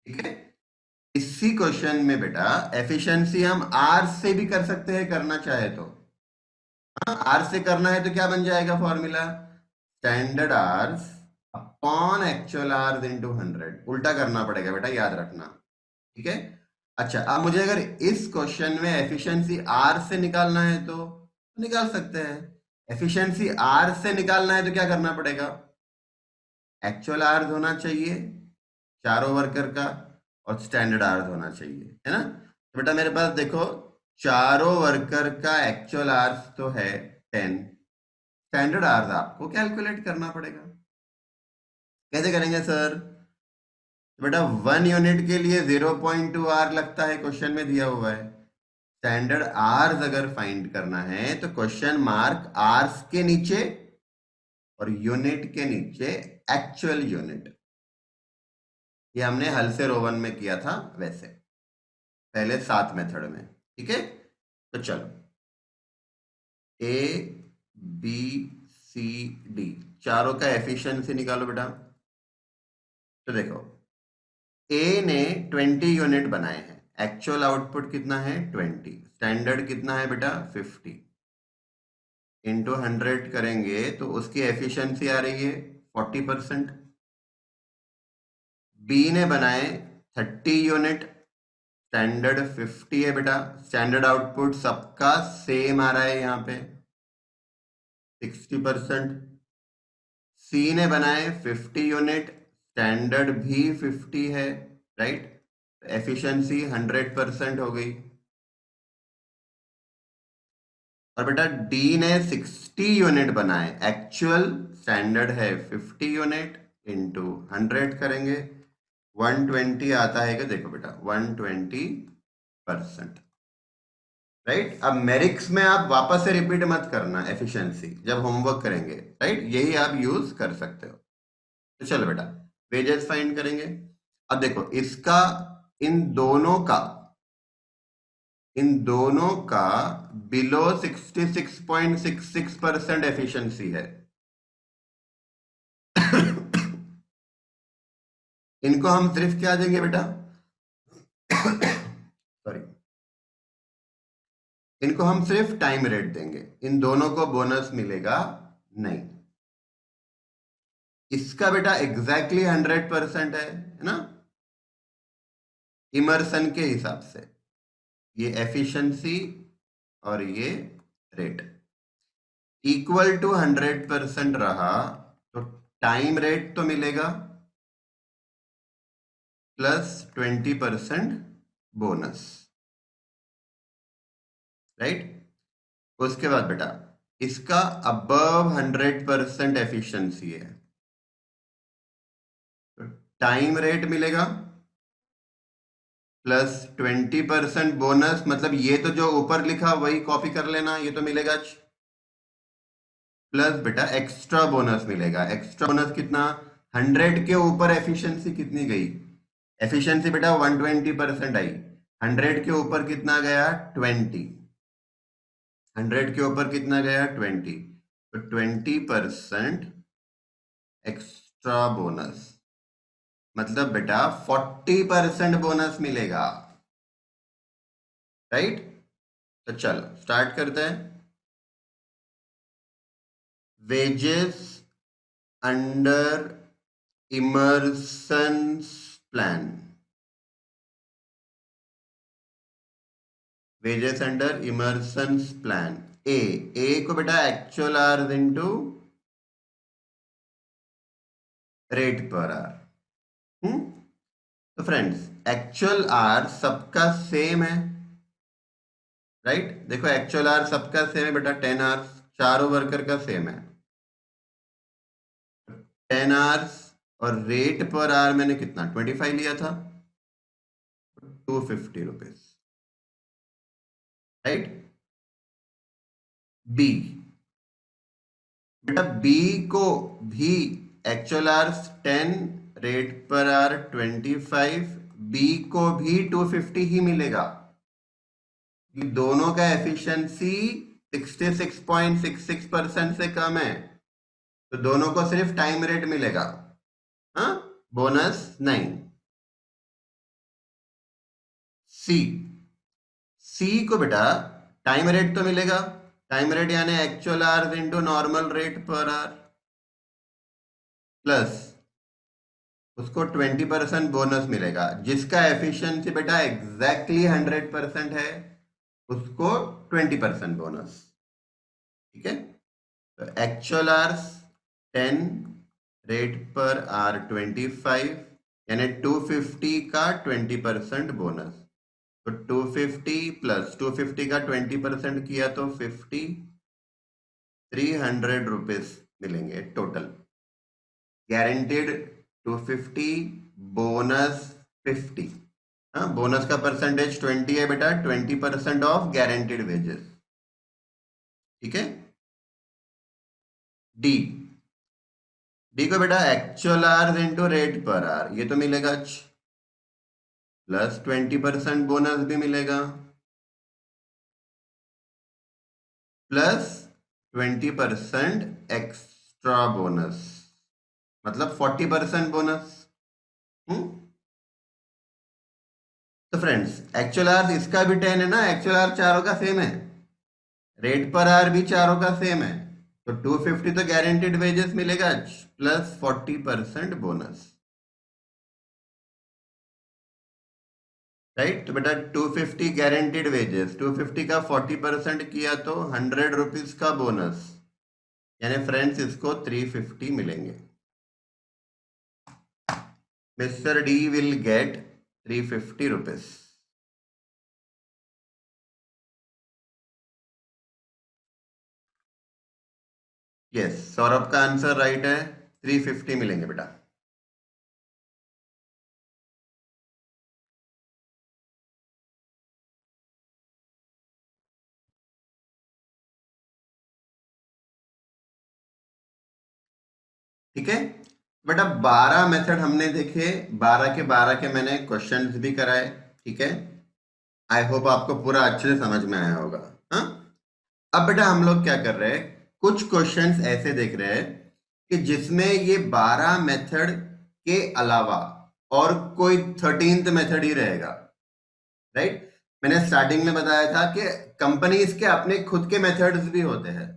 ठीक है? इसी क्वेश्चन में बेटा एफिशिएंसी हम आर से भी कर सकते हैं, करना चाहे तो, आर से करना है तो क्या बन जाएगा formula, standard hours upon actual hours into 100, उल्टा करना पड़ेगा बेटा, याद रखना, ठीक है? अच्छा, अब मुझे अगर इस क्वेश्चन में एफिशिएंसी आर से निकालना है तो निकाल सकते हैं। एफिशिएंसी आर से निकालना है तो क्या करना पड़ेगा, एक्चुअल आवर्स होना चाहिए चारों वर्कर का, और स्टैंडर्ड आवर्स होना चाहिए, है ना? तो बेटा मेरे पास देखो, चारों वर्कर का एक्चुअल आवर्स तो है 10, स्टैंडर्ड आवर्स आपको कैलकुलेट करना पड़ेगा। कैसे करेंगे सर? तो बेटा 1 यूनिट के लिए 0.2 आर लगता है, क्वेश्चन में दिया हुआ है। स्टैंडर्ड आर्स अगर फाइंड करना है तो क्वेश्चन मार्क आर्स के नीचे और यूनिट के नीचे एक्चुअल यूनिट, ये हमने हल से रोवन में किया था वैसे, पहले 7 मेथड में, ठीक है? तो चलो, ए बी सी डी चारों का एफिशिएंसी निकालो बेटा। तो देखो, ए ने 20 यूनिट बनाए हैं, एक्चुअल आउटपुट कितना है 20, स्टैंडर्ड कितना है बेटा 50, इंटू 100 करेंगे तो उसकी एफिशिएंसी आ रही है 40%। बी ने बनाए 30 यूनिट, स्टैंडर्ड 50 है बेटा, स्टैंडर्ड आउटपुट सबका सेम आ रहा है यहाँ पे, 60%। सी ने बनाए 50 यूनिट, स्टैंडर्ड भी 50 है, राइट। एफिशिएंसी 100% हो गई। और बेटा डी ने 60 यूनिट बनाए, एक्चुअल स्टैंडर्ड है 50 यूनिट इंटू 100 करेंगे, 120 आता है कि देखो बेटा 120%, राइट। अब मेरिक्स में आप वापस से रिपीट मत करना एफिशिएंसी, जब होमवर्क करेंगे, राइट, यही आप यूज कर सकते हो। तो चलो बेटा वेजेस फाइंड करेंगे। अब देखो इसका इन दोनों का बिलो 66.66% एफिशिएंसी है। इनको हम सिर्फ क्या देंगे बेटा, सॉरी, इनको हम सिर्फ टाइम रेट देंगे, इन दोनों को बोनस मिलेगा नहीं। इसका बेटा एग्जैक्टली 100% है ना, इमर्सन के हिसाब से। ये एफिशिएंसी और ये रेट इक्वल टू 100% रहा, तो टाइम रेट तो मिलेगा प्लस 20% बोनस, राइट। उसके बाद बेटा इसका अबव 100% एफिशिएंसी है, तो टाइम रेट मिलेगा प्लस 20% बोनस, मतलब ये तो जो ऊपर लिखा वही कॉपी कर लेना, ये तो मिलेगा। प्लस बेटा एक्स्ट्रा बोनस मिलेगा। एक्स्ट्रा बोनस कितना, 100 के ऊपर एफिशिएंसी कितनी गई, एफिशिएंसी बेटा 120% आई, 100 के ऊपर कितना गया 20, 100 के ऊपर कितना गया 20, तो 20% एक्स्ट्रा बोनस, मतलब बेटा 40% बोनस मिलेगा, राइट। तो चलो स्टार्ट करते हैं। Wages under Emerson's plan, wages under Emerson's plan. A को बेटा actual hours into rate per hour. तो फ्रेंड्स एक्चुअल आवर्स सबका सेम है, राइट। देखो एक्चुअल आवर्स सबका सेम है बेटा, 10 आवर्स, चारों वर्कर का सेम है 10 आवर्स, और रेट पर आवर मैंने कितना 25 लिया था, 250 रुपीज, राइट। बी, बेटा बी को भी actual hours 10, rate per hour 25, B को भी 250 ही मिलेगा। ये दोनों का एफिशिएंसी 66.66% से कम है, तो दोनों को सिर्फ टाइम रेट मिलेगा, हाँ, बोनस नहीं। सी, सी को बेटा टाइम रेट तो मिलेगा, टाइम रेट यानी actual hours into normal rate per our, plus उसको 20% बोनस मिलेगा, जिसका एफिशिएंसी बेटा एग्जैक्टली 100% है उसको 20% बोनस, ठीक है। तो actual hours 10, rate per are 25, यानी 250 का 20% बोनस, तो 250 प्लस 250 का 20% किया तो 50, 300 रुपीज मिलेंगे टोटल, गारंटीड 250, बोनस 50। हाँ, बोनस का परसेंटेज 20 है बेटा, 20% ऑफ गारंटीड वेजेस, ठीक है। डी, डी को बेटा actual hours into rate per our, ये तो मिलेगा, प्लस 20% बोनस भी मिलेगा, प्लस 20% एक्स्ट्रा बोनस, मतलब 40% बोनस। तो फ्रेंड्स एक्चुअल आवर्स इसका भी 10 है ना, एक्चुअल आवर्स चारों का सेम है, रेट पर आवर भी चारों का सेम है, तो 250 तो गारंटीड वेजेस मिलेगा प्लस 40% बोनस, राइट। तो बेटा 250 गारंटीड वेजेस, 250 का 40% किया तो 100 रुपीज का बोनस, यानी फ्रेंड्स इसको 350 मिलेंगे। Mister D will get 350 rupees. Yes, Saurabh का आंसर राइट है, 350 मिलेंगे बेटा। ठीक है बेटा, 12 मेथड हमने देखे, 12 के 12 के मैंने क्वेश्चंस भी कराए। ठीक है, आई होप आपको पूरा अच्छे से समझ में आया होगा। हाँ, अब बेटा हम लोग क्या कर रहे हैं, कुछ क्वेश्चंस ऐसे देख रहे हैं कि जिसमें ये 12 मेथड के अलावा और कोई 13th मेथड ही रहेगा। राइट, मैंने स्टार्टिंग में बताया था कि कंपनीज के अपने खुद के मेथड्स भी होते हैं।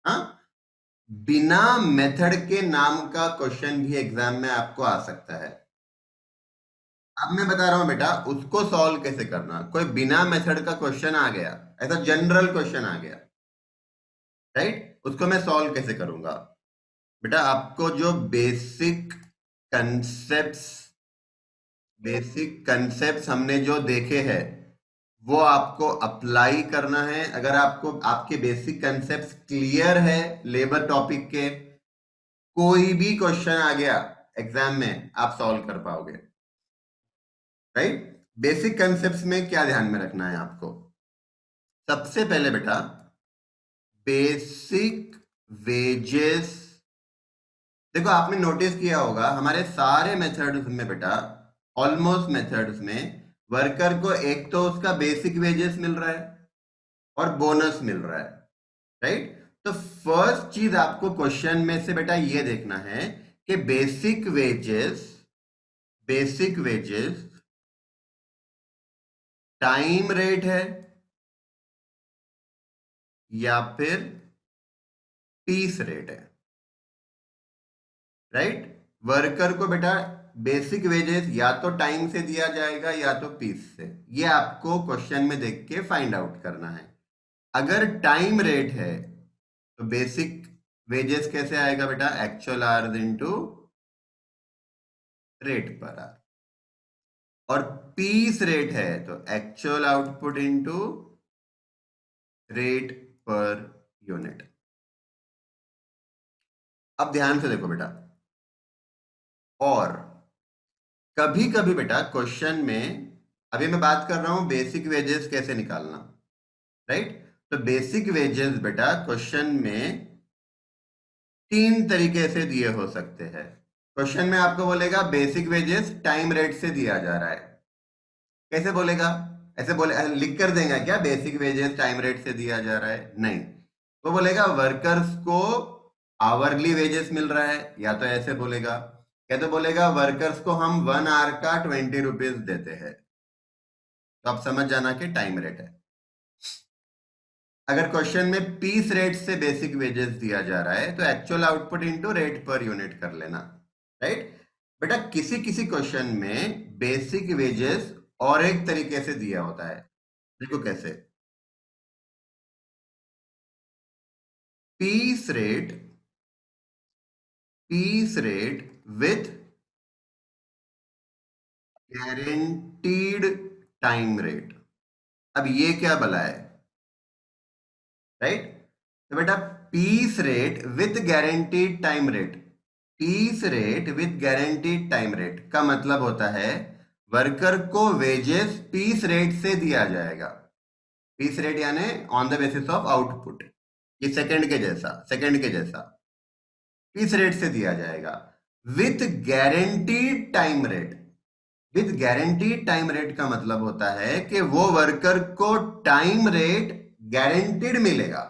हाँ, बिना मेथड के नाम का क्वेश्चन भी एग्जाम में आपको आ सकता है। अब मैं बता रहा हूं बेटा, उसको सॉल्व कैसे करना। कोई बिना मेथड का क्वेश्चन आ गया, ऐसा जनरल क्वेश्चन आ गया, राइट, उसको मैं सॉल्व कैसे करूंगा। बेटा आपको जो बेसिक कंसेप्ट्स हमने जो देखे हैं वो आपको अप्लाई करना है। अगर आपको आपके बेसिक कंसेप्ट्स क्लियर है लेबर टॉपिक के, कोई भी क्वेश्चन आ गया एग्जाम में आप सॉल्व कर पाओगे। राइट, बेसिक कंसेप्ट्स में क्या ध्यान में रखना है आपको। सबसे पहले बेटा, बेसिक वेजेस। देखो आपने नोटिस किया होगा हमारे सारे मेथड्स में बेटा, ऑलमोस्ट मेथड्स में वर्कर को एक तो उसका बेसिक वेजेस मिल रहा है और बोनस मिल रहा है। राइट, तो फर्स्ट चीज आपको क्वेश्चन में से बेटा ये देखना है कि बेसिक वेजेस टाइम रेट है या फिर पीस रेट है। राइट, वर्कर को बेटा बेसिक वेजेस या तो टाइम से दिया जाएगा या तो पीस से। ये आपको क्वेश्चन में देख के फाइंड आउट करना है। अगर टाइम रेट है तो बेसिक वेजेस कैसे आएगा बेटा, actual hours into rate per our. और पीस रेट है तो actual output into rate per unit. अब ध्यान से देखो बेटा, और कभी कभी बेटा क्वेश्चन में, अभी मैं बात कर रहा हूं बेसिक वेजेस कैसे निकालना। राइट, तो बेसिक वेजेस बेटा क्वेश्चन में तीन तरीके से दिए हो सकते हैं। क्वेश्चन में आपको बोलेगा बेसिक वेजेस टाइम रेट से दिया जा रहा है। कैसे बोलेगा, ऐसे बोले लिख कर देगा क्या बेसिक वेजेस टाइम रेट से दिया जा रहा है, नहीं। वो बोलेगा वर्कर्स को आवरली वेजेस मिल रहा है, या तो ऐसे बोलेगा, या तो बोलेगा वर्कर्स को हम 1 आवर का 20 रुपीज देते हैं। तो आप समझ जाना कि टाइम रेट है। अगर क्वेश्चन में पीस रेट से बेसिक वेजेस दिया जा रहा है तो actual output into rate per unit कर लेना। राइट, बेटा किसी किसी क्वेश्चन में बेसिक वेजेस और एक तरीके से दिया होता है। देखो कैसे, piece rate piece rate with guaranteed time rate. अब ये क्या भला है। राइट, तो बेटा piece rate with guaranteed time rate, piece rate with guaranteed time rate का मतलब होता है वर्कर को वेजेस पीस रेट से दिया जाएगा। पीस रेट यानी on the basis of output, ये सेकंड के जैसा पीस रेट से दिया जाएगा with guaranteed time rate. With guaranteed time rate का मतलब होता है कि वो वर्कर को टाइम रेट गारंटीड मिलेगा।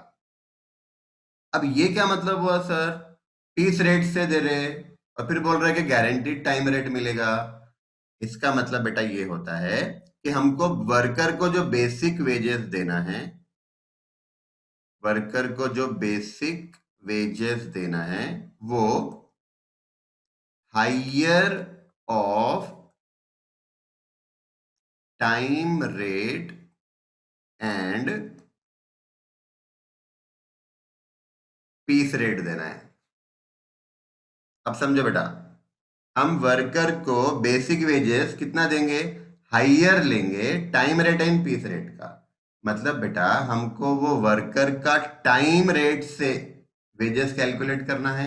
अब ये क्या मतलब हुआ सर, पीस रेट से दे रहे और फिर बोल रहे कि गारंटीड टाइम रेट मिलेगा। इसका मतलब बेटा ये होता है कि हमको वर्कर को जो बेसिक वेजेस देना है, वर्कर को जो बेसिक वेजेस देना है वो higher of time rate and piece rate देना है। अब समझो बेटा, हम वर्कर को बेसिक वेजेस कितना देंगे, हाइयर लेंगे time rate and piece rate का। मतलब बेटा हमको वो वर्कर का टाइम रेट से वेजेस कैलकुलेट करना है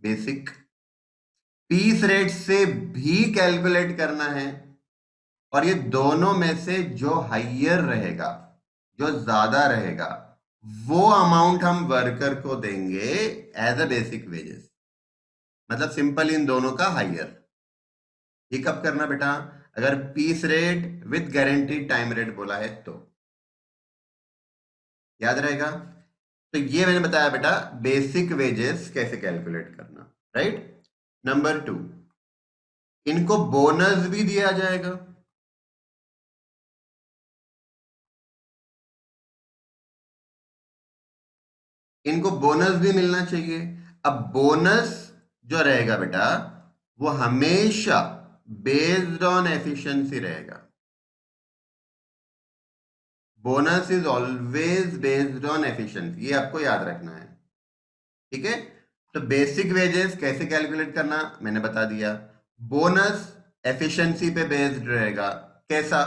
बेसिक, पीस रेट से भी कैलकुलेट करना है, और ये दोनों में से जो हाइयर रहेगा, जो ज्यादा रहेगा, वो अमाउंट हम वर्कर को देंगे एज अ बेसिक वेजेस। मतलब सिंपल इन दोनों का हाइयर। ये कब करना बेटा, अगर piece rate with guaranteed time rate बोला है तो। याद रहेगा। तो ये मैंने बताया बेटा बेसिक वेजेस कैसे कैलकुलेट करना, राइट। नंबर 2, इनको बोनस भी दिया जाएगा। इनको बोनस भी मिलना चाहिए। अब बोनस जो रहेगा बेटा वो हमेशा बेस्ड ऑन एफिशिएंसी रहेगा। Bonus is always based on efficiency, ये आपको याद रखना है, ठीक है। तो बेसिक वेजेस कैसे कैलकुलेट करना मैंने बता दिया। बोनस एफिशिएंसी पे बेस्ड रहेगा। कैसा,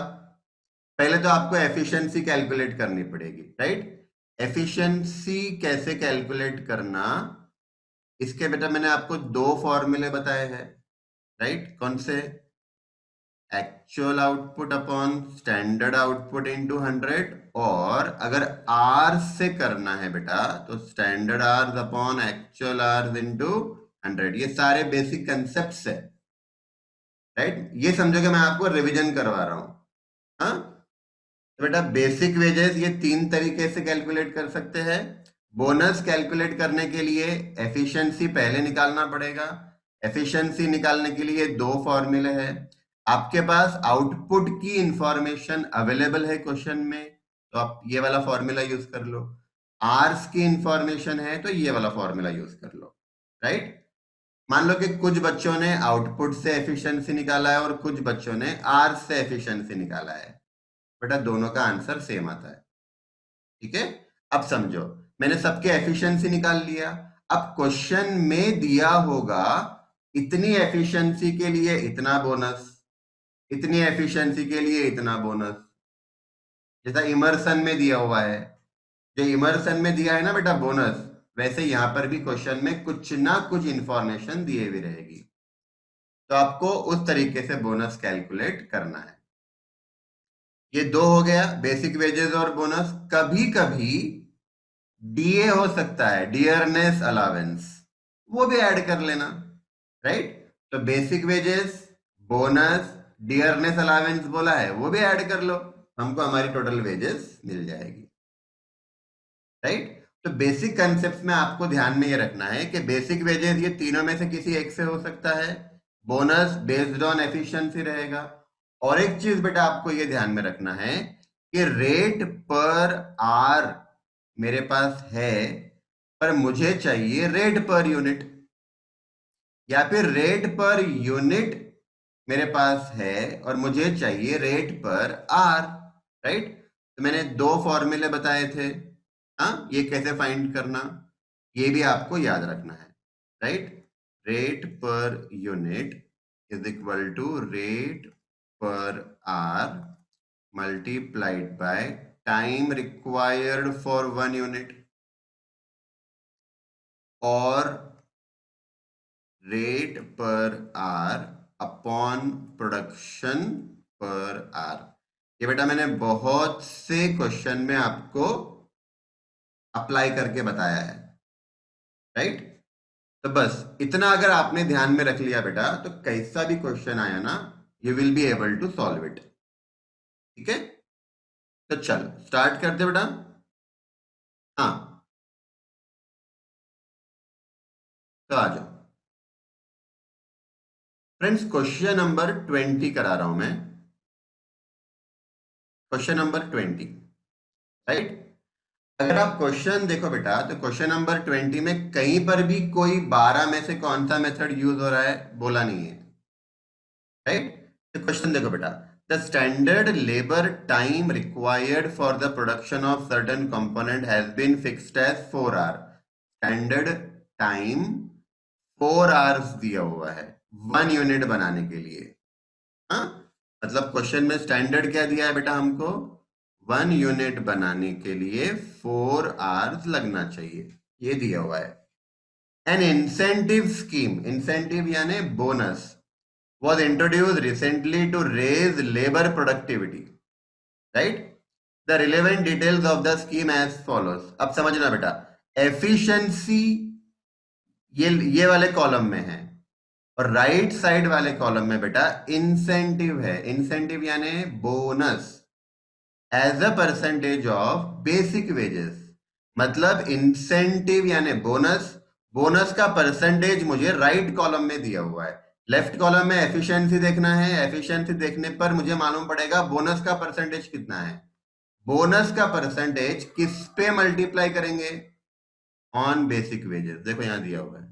पहले तो आपको एफिशिएंसी कैलकुलेट करनी पड़ेगी, राइट। एफिशिएंसी कैसे कैलकुलेट करना, इसके बेटा मैंने आपको दो फॉर्मूले बताए हैं, राइट। कौन से, actual output upon standard output into 100, और अगर आर से करना है बेटा तो standard hours upon actual hours into 100। ये सारे बेसिक कंसेप्ट्स है, राइट। ये समझो कि मैं आपको रिवीजन करवा रहा हूं। हाँ, तो बेटा बेसिक वेजेस ये तीन तरीके से कैलकुलेट कर सकते हैं। बोनस कैलकुलेट करने के लिए एफिशिएंसी पहले निकालना पड़ेगा। एफिशिएंसी निकालने के लिए दो फॉर्मूले हैं। आपके पास आउटपुट की इंफॉर्मेशन अवेलेबल है क्वेश्चन में, तो आप ये वाला फॉर्मूला यूज कर लो। आर्स की इंफॉर्मेशन है तो ये वाला फॉर्मूला यूज कर लो, राइट। मान लो कि कुछ बच्चों ने आउटपुट से एफिशिएंसी निकाला है और कुछ बच्चों ने आर्स से एफिशिएंसी निकाला है, बेटा दोनों का आंसर सेम आता है, ठीक है। अब समझो, मैंने सबके एफिशिएंसी निकाल लिया। अब क्वेश्चन में दिया होगा इतनी एफिशिएंसी के लिए इतना बोनस, इतनी एफिशिएंसी के लिए इतना बोनस, जैसा इमर्सन में दिया हुआ है। जो इमर्सन में दिया है ना बेटा बोनस, वैसे यहां पर भी क्वेश्चन में कुछ ना कुछ इंफॉर्मेशन दिए हुई रहेगी, तो आपको उस तरीके से बोनस कैलकुलेट करना है। ये दो हो गया बेसिक वेजेस और बोनस। कभी कभी डीए हो सकता है, डियरनेस अलावेंस, वो भी ऐड कर लेना, राइट। तो basic wages, bonus, dearness allowance बोला है वो भी ऐड कर लो, हमको हमारी टोटल वेजेस मिल जाएगी, राइट। तो बेसिक कंसेप्ट में आपको ध्यान में ये रखना है कि बेसिक वेजेस ये तीनों में से किसी एक से हो सकता है, बोनस बेस्ड ऑन एफिशिएंसी रहेगा। और एक चीज बेटा आपको ये ध्यान में रखना है कि रेट पर आर मेरे पास है, पर मुझे चाहिए रेट पर यूनिट, या फिर रेट पर यूनिट मेरे पास है और मुझे चाहिए रेट पर आर, राइट। तो मैंने दो फॉर्मूले बताए थे, हाँ, ये कैसे फाइंड करना ये भी आपको याद रखना है, right. Rate per unit is equal to rate per R multiplied by time required for 1 unit, और rate per R upon production per R. ये बेटा मैंने बहुत से क्वेश्चन में आपको अप्लाई करके बताया है, राइट। तो बस इतना अगर आपने ध्यान में रख लिया बेटा तो कैसा भी क्वेश्चन आया ना, you will be able to solve it, ठीक है। तो चल स्टार्ट करते बेटा। हाँ, तो आ जाओ फ्रेंड्स, क्वेश्चन नंबर 20 करा रहा हूं मैं। Question number 20, right. अगर आप क्वेश्चन देखो बेटा तो क्वेश्चन नंबर 20 में कहीं पर भी कोई 12 में से कौन सा मेथड यूज हो रहा है बोला नहीं है, राइट। तो क्वेश्चन देखो बेटा, The standard labor time required for the production of certain component has been fixed as 4 hour. Standard time 4 hours दिया हुआ है 1 यूनिट बनाने के लिए। हाँ, मतलब क्वेश्चन में स्टैंडर्ड क्या दिया है बेटा हमको? 1 यूनिट बनाने के लिए 4 आवर्स लगना चाहिए, ये दिया हुआ है। एन इंसेंटिव स्कीम, इंसेंटिव यानी bonus, was introduced recently to raise labor productivity, right? The relevant details of the scheme as follows. अब समझना बेटा, efficiency ये वाले कॉलम में है और राइट साइड वाले कॉलम में बेटा इंसेंटिव है। इंसेंटिव यानी bonus as a percentage of basic wages. मतलब इंसेंटिव यानी बोनस, बोनस का परसेंटेज मुझे राइट कॉलम में दिया हुआ है। लेफ्ट कॉलम में एफिशिएंसी देखना है, एफिशिएंसी देखने पर मुझे मालूम पड़ेगा बोनस का परसेंटेज कितना है। बोनस का परसेंटेज किस पे मल्टीप्लाई करेंगे? On basic wages. देखो यहां दिया हुआ है,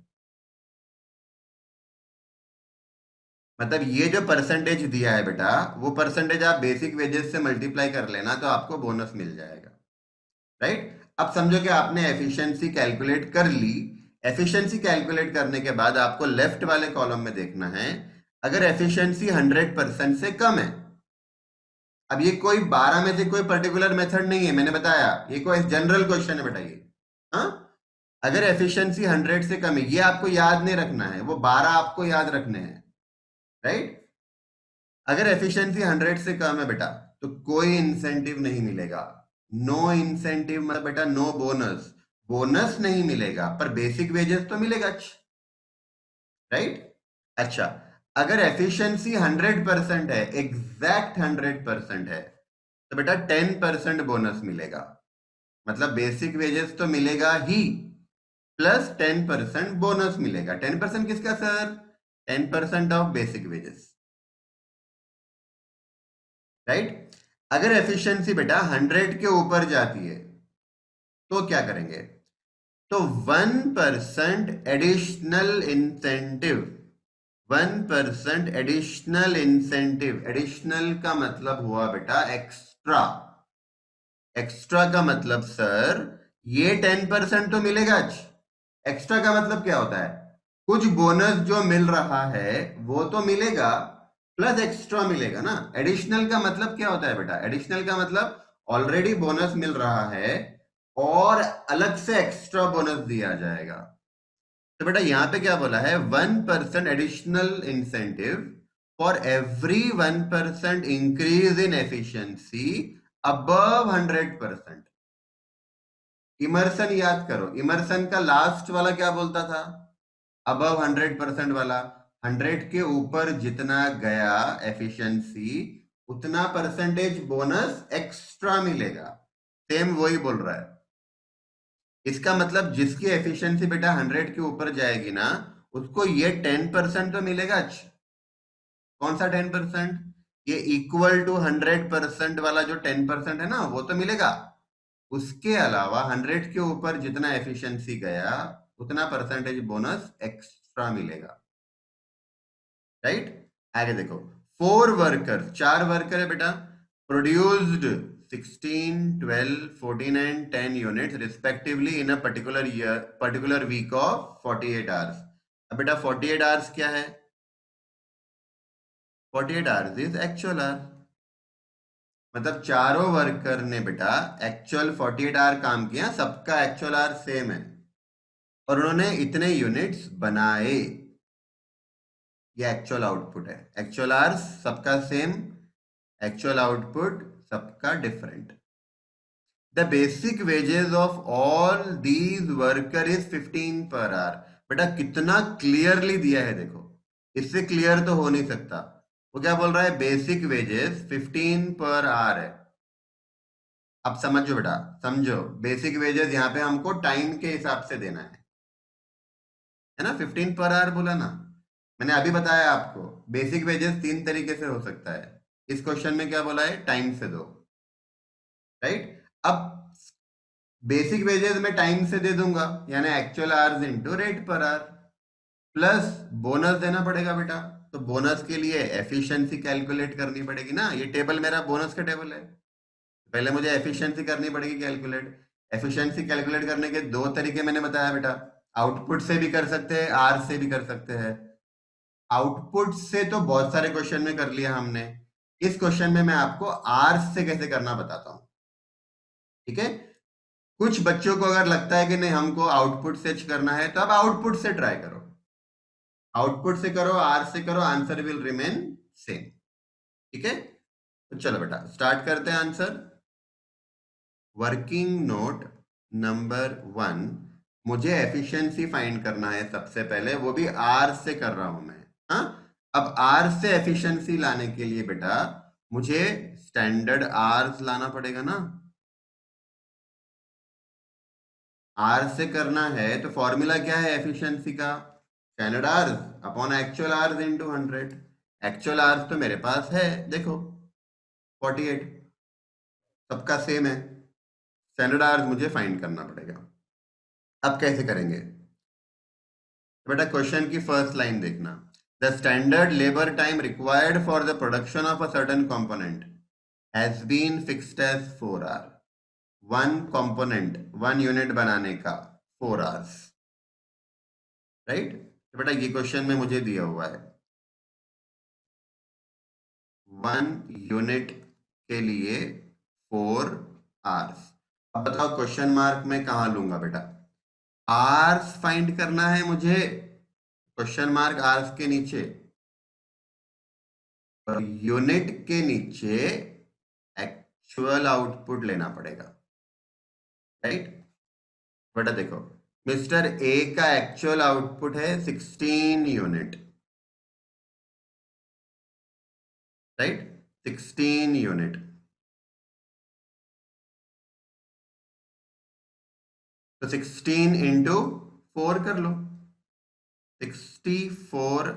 मतलब ये जो परसेंटेज दिया है बेटा, वो परसेंटेज आप बेसिक वेजेस से मल्टीप्लाई कर लेना तो आपको बोनस मिल जाएगा, राइट? अब समझो कि आपने एफिशिएंसी कैलकुलेट कर ली। एफिशिएंसी कैलकुलेट करने के बाद आपको लेफ्ट वाले कॉलम में देखना है, अगर एफिशिएंसी 100% से कम है। अब ये कोई 12 में से कोई पर्टिकुलर मेथड नहीं है, मैंने बताया ये कोई जनरल क्वेश्चन है बेटा ये। हाँ, अगर एफिशिएंसी 100 से कम है, ये आपको याद नहीं रखना है, वो 12 आपको याद रखने हैं, राइट? अगर एफिशिएंसी 100 से कम है बेटा तो कोई इंसेंटिव नहीं मिलेगा। नो इंसेंटिव मतलब बेटा नो बोनस, बोनस नहीं मिलेगा पर बेसिक वेजेस तो मिलेगा, राइट? अच्छा, अगर एफिशिएंसी 100% है, एग्जैक्ट 100% है, तो बेटा 10% बोनस मिलेगा। मतलब बेसिक वेजेस तो मिलेगा ही प्लस 10% बोनस मिलेगा। 10% किसका sir? 10% of basic wages, right? अगर एफिशिएंसी बेटा 100 के ऊपर जाती है तो क्या करेंगे? तो 1% additional incentive, 1% additional incentive. Additional का मतलब हुआ बेटा एक्स्ट्रा। एक्स्ट्रा का मतलब सर ये 10% तो मिलेगा। एक्स्ट्रा का मतलब क्या होता है? कुछ बोनस जो मिल रहा है वो तो मिलेगा प्लस एक्स्ट्रा मिलेगा ना। एडिशनल का मतलब क्या होता है बेटा? एडिशनल का मतलब ऑलरेडी बोनस मिल रहा है और अलग से एक्स्ट्रा बोनस दिया जाएगा। तो बेटा यहां पे क्या बोला है? 1% additional incentive for every 1% increase in efficiency above 100%। Emerson याद करो, इमर्सन का लास्ट वाला क्या बोलता था? अबव 100% वाला। 100 के ऊपर जितना गया एफिशिएंसी उतना परसेंटेज बोनस एक्स्ट्रा मिलेगा। सेम वही बोल रहा है। इसका मतलब जिसकी एफिशिएंसी बेटा 100 के ऊपर जाएगी ना, उसको ये 10% तो मिलेगा। कौन सा 10%? ये इक्वल टू 100% वाला जो 10% है ना, वो तो मिलेगा। उसके अलावा 100 के ऊपर जितना एफिशिएंसी गया उतना परसेंटेज बोनस एक्स्ट्रा मिलेगा, राइट? आगे देखो, 4 वर्कर, 4 वर्कर है बेटा, produced 16, 12, 14 and 10 units respectively in a particular week of 48 hours. अब बेटा 48 आवर्स क्या है? 48 आवर्स इज एक्चुअल आवर। मतलब चारों वर्कर ने बेटा एक्चुअल 48 आवर काम किया, सबका एक्चुअल आवर सेम है और उन्होंने इतने यूनिट्स बनाए। ये एक्चुअल आउटपुट है। एक्चुअल आवर्स सबका सेम, एक्चुअल आउटपुट सबका different. The basic wages of all these worker is 15 per hour. बेटा कितना क्लियरली दिया है देखो, इससे क्लियर तो हो नहीं सकता। वो क्या बोल रहा है? बेसिक वेजेस 15 पर आवर है। अब समझो बेटा, समझो, बेसिक वेजेस यहाँ पे हमको टाइम के हिसाब से देना है ना। 15 पर आवर बोला ना, मैंने अभी बताया आपको बेसिक वेजेस 3 तरीके से हो सकता है। इस क्वेश्चन में क्या बोला है? टाइम से दो, राइट? अब बेसिक वेजेस में टाइम से दे दूंगा यानी actual hours into rate per our. Plus bonus देना पड़ेगा बेटा। तो बोनस के लिए एफिशिएंसी कैलकुलेट करनी पड़ेगी ना। ये टेबल मेरा बोनस का टेबल है, पहले मुझे एफिशिएंसी करनी पड़ेगी कैलकुलेट। एफिशिएंसी कैलकुलेट करने के दो तरीके मैंने बताया बेटा, आउटपुट से भी कर सकते हैं, आर से भी कर सकते हैं। आउटपुट से तो बहुत सारे क्वेश्चन में कर लिया हमने, इस क्वेश्चन में मैं आपको आर से कैसे करना बताता हूं, ठीक है। कुछ बच्चों को अगर लगता है कि नहीं हमको आउटपुट से करना है, तो अब आउटपुट से ट्राई करो, आउटपुट से करो, आर से करो, आंसर विल रिमेन सेम, ठीक है। तो चलो बेटा स्टार्ट करते हैं आंसर। वर्किंग नोट नंबर 1, मुझे एफिशिएंसी फाइंड करना है सबसे पहले, वो भी आर से कर रहा हूं मैं। हाँ, अब आर से एफिशिएंसी लाने के लिए बेटा मुझे स्टैंडर्ड आर्स लाना पड़ेगा ना। आर से करना है तो फॉर्मूला क्या है एफिशिएंसी का, standard hours upon actual hours into 100। Actual hours तो मेरे पास है, देखो 48, सबका सेम है। स्टैंडर्ड आर्स मुझे फाइंड करना पड़ेगा। अब कैसे करेंगे बेटा, क्वेश्चन की फर्स्ट लाइन देखना, the standard labour time required for the production of a certain component has been fixed as 4 hour. One component, one unit बनाने का 4 आवर्स, राइट। तो बेटा ये क्वेश्चन में मुझे दिया हुआ है, वन यूनिट के लिए 4 आवर्स। अब बताओ क्वेश्चन मार्क में कहां लूंगा बेटा, आर्स फाइंड करना है मुझे, क्वेश्चन मार्क आर्स के नीचे, और यूनिट के नीचे एक्चुअल आउटपुट लेना पड़ेगा, राइट। बेटा देखो, मिस्टर ए का एक्चुअल आउटपुट है 16 यूनिट, राइट, 16 यूनिट। तो 16 इंटू 4 कर लो, 64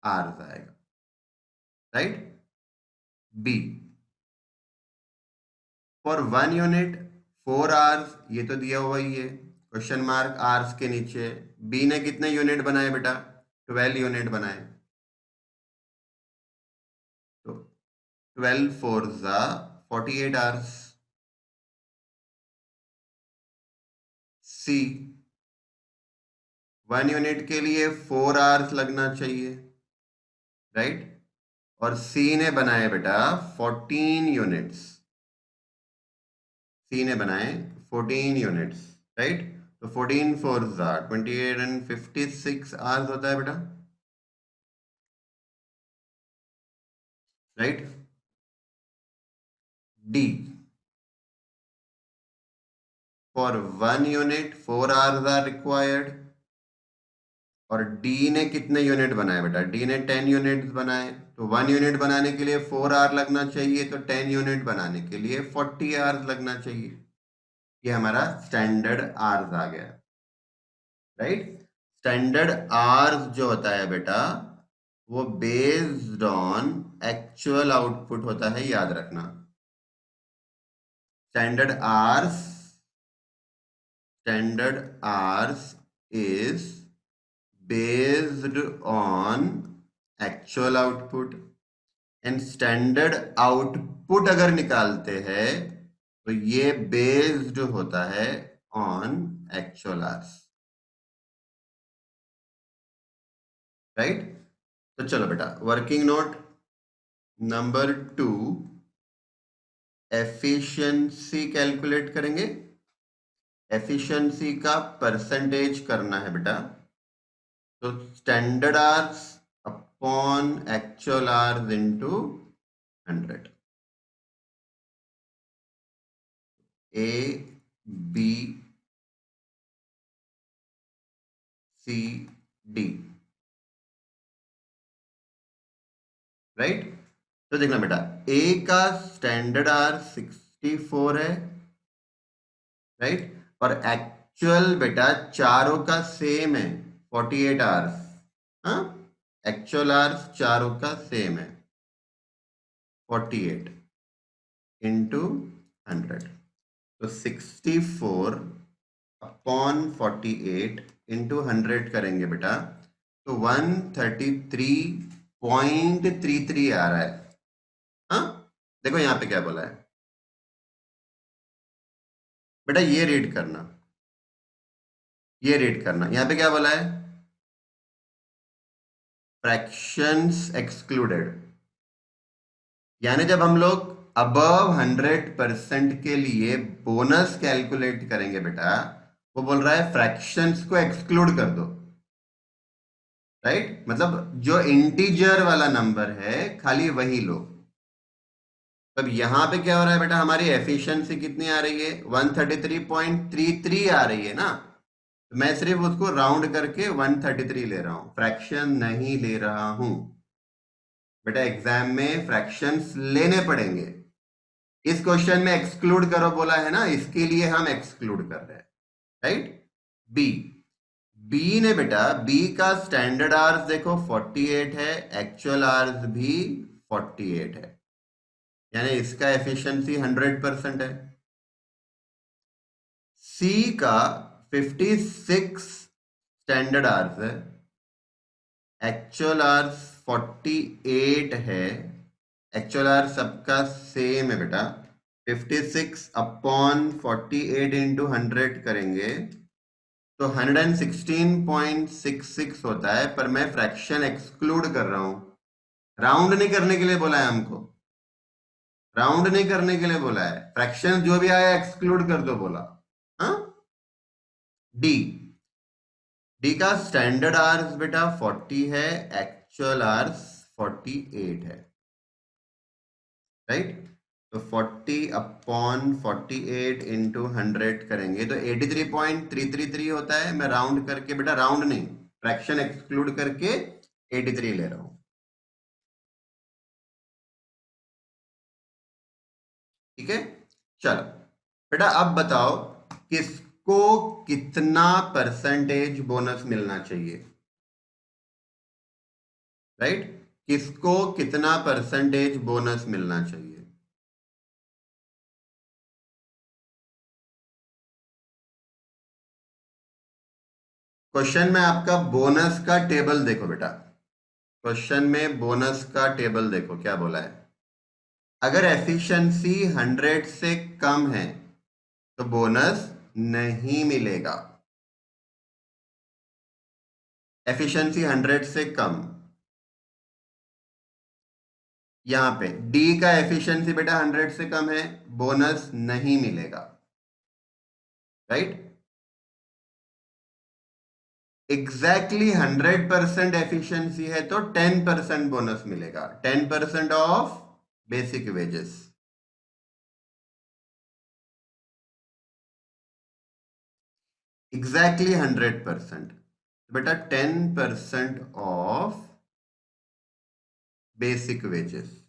आवर्स आएगा, right. B, for one unit 4 hours, ये तो दिया हुआ ही है क्वेश्चन मार्क आवर्स के नीचे। बी ने कितने यूनिट बनाए बेटा, 12 यूनिट बनाए, तो 12 फोर जा 48 आवर्स। सी, वन यूनिट के लिए 4 आवर्स लगना चाहिए, राइट। और सी ने बनाए बेटा 14 यूनिट्स, सी ने बनाए 14 यूनिट्स, राइट। तो 14 फोर जा 28 एंड 56 आवर्स होता है बेटा, right. D, for one unit 4 hours are required, और डी ने कितने यूनिट बनाए बेटा, डी ने 10 यूनिट्स बनाए, तो वन यूनिट बनाने के लिए 4 आवर लगना चाहिए, तो 10 यूनिट बनाने के लिए 40 आवर्स लगना चाहिए। ये हमारा स्टैंडर्ड आवर्स आ गया, राइट। स्टैंडर्ड आवर्स जो होता है बेटा वो बेस्ड ऑन एक्चुअल आउटपुट होता है, याद रखना। Standard hours, standard hours is based on actual output, and standard output अगर निकालते हैं तो ये बेस्ड होता है ऑन एक्चुअल आवर्स, राइट। तो चलो बेटा working note number 2, efficiency calculate करेंगे। एफिशिएंसी का परसेंटेज करना है बेटा, तो standard hours upon actual hours into 100। ए, बी, सी, डी, राइट। तो देखना बेटा, ए का स्टैंडर्ड आवर 64 है, राइट, और एक्चुअल बेटा चारों का सेम है 48 आवर्स। हाँ, एक्चुअल आवर्स चारों का सेम है 48 इंटू 100, तो 64 अपॉन 48 इंटू 100 करेंगे बेटा, तो 133.33 आ रहा है। हाँ, देखो यहां पे क्या बोला है बेटा, ये रीड करना, ये रीड करना। यहां पे क्या बोला है, फ्रैक्शंस एक्सक्लूडेड, यानी जब हम लोग अबव 100% के लिए बोनस कैलकुलेट करेंगे बेटा, वो बोल रहा है फ्रैक्शंस को एक्सक्लूड कर दो, राइट? मतलब जो इंटीजर वाला नंबर है खाली वही लो। तब यहां पे क्या हो रहा है बेटा, हमारी एफिशिएंसी कितनी आ रही है, 133.33 आ रही है ना। तो मैं सिर्फ उसको राउंड करके 133 ले रहा हूं, फ्रैक्शन नहीं ले रहा हूं। बेटा एग्जाम में फ्रैक्शंस लेने पड़ेंगे। इस क्वेश्चन में एक्सक्लूड करो बोला है ना, इसके लिए हम एक्सक्लूड कर रहे हैं, राइट? बी, बी ने बेटा, बी का स्टैंडर्ड आवर्स देखो 48 है, एक्चुअल आवर्स भी 48 है, यानी इसका एफिशिएंसी 100% है। सी का 56 स्टैंडर्ड आवर्स है, एक्चुअल आवर्स 48 है, एक्चुअल आवर्स सबका सेम है बेटा, 56 अपॉन 48 इंटू 100 करेंगे तो 116.66 होता है, पर मैं फ्रैक्शन एक्सक्लूड कर रहा हूं। राउंड नहीं करने के लिए बोला है हमको, राउंड नहीं करने के लिए बोला है, फ्रैक्शन जो भी आया एक्सक्लूड कर दो बोला। हाँ, डी, डी का स्टैंडर्ड आवर्स बेटा 40 है, एक्चुअल आवर्स 48 है, राइट? तो 40 अपॉन 48 इंटू 100 करेंगे तो 83.333 होता है। मैं राउंड करके बेटा, राउंड नहीं, फ्रैक्शन एक्सक्लूड करके 83 ले रहा हूं, ठीक है? चलो बेटा, अब बताओ किसको कितना परसेंटेज बोनस मिलना चाहिए, राइट? किसको कितना परसेंटेज बोनस मिलना चाहिए? क्वेश्चन में आपका बोनस का टेबल देखो बेटा, क्वेश्चन में बोनस का टेबल देखो क्या बोला है। अगर एफिशिएंसी 100 से कम है तो बोनस नहीं मिलेगा, एफिशिएंसी 100 से कम। यहां पे डी का एफिशिएंसी बेटा 100 से कम है, बोनस नहीं मिलेगा, राइट? एग्जैक्टली 100% एफिशिएंसी है तो 10% बोनस मिलेगा, 10% ऑफ बेसिक वेजेस। एग्जैक्टली 100%, बेटा 10% of basic wages,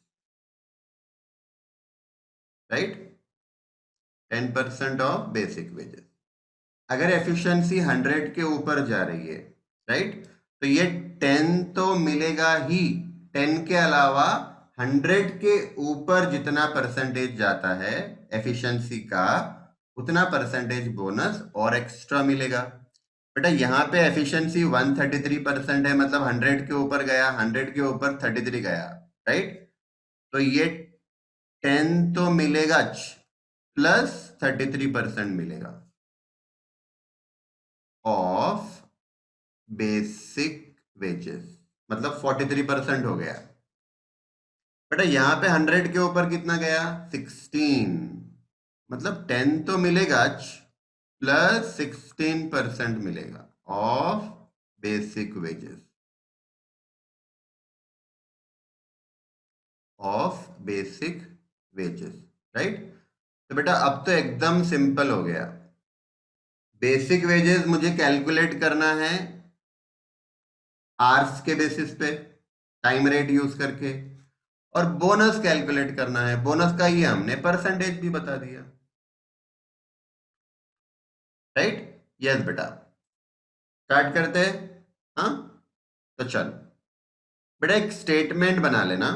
right? 10% of basic wages. अगर एफिशिएंसी 100 के ऊपर जा रही है, राइट, तो ये 10 तो मिलेगा ही, 10 के अलावा 100 के ऊपर जितना परसेंटेज जाता है एफिशिएंसी का, उतना परसेंटेज बोनस और एक्स्ट्रा मिलेगा। बेटा यहाँ पे एफिशिएंसी 133% है, मतलब 100 के ऊपर गया, 100 के ऊपर 33 गया, राइट? तो ये 10 तो मिलेगा प्लस 33% मिलेगा ऑफ बेसिक वेजेस, मतलब 43% हो गया। बेटा यहाँ पे 100 के ऊपर कितना गया, 16, मतलब 10 तो मिलेगा प्लस 16% मिलेगा of basic wages, of basic wages, right? तो बेटा अब तो एकदम सिंपल हो गया। बेसिक वेजेस मुझे कैलकुलेट करना है आवर्स के बेसिस पे, टाइम रेट यूज करके, और बोनस कैलकुलेट करना है, बोनस का ये हमने परसेंटेज भी बता दिया, राइट? यस बेटा, स्टार्ट करते हैं। हाँ, तो चल बेटा, एक स्टेटमेंट बना लेना,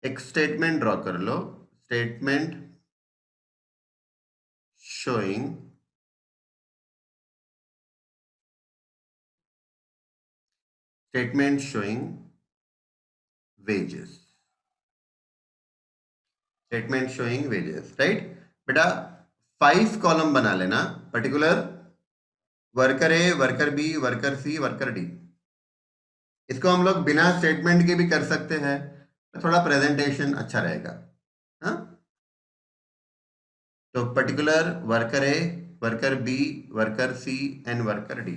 एक स्टेटमेंट ड्रॉ कर लो, statement showing statement showing wages, statement showing wages, right बेटा। 5 कॉलम बना लेना, particular worker A, worker B, worker C, worker D. इसको हम लोग बिना स्टेटमेंट के भी कर सकते हैं, तो थोड़ा प्रेजेंटेशन अच्छा रहेगा। हाँ, तो particular worker A, worker B, worker C and worker D.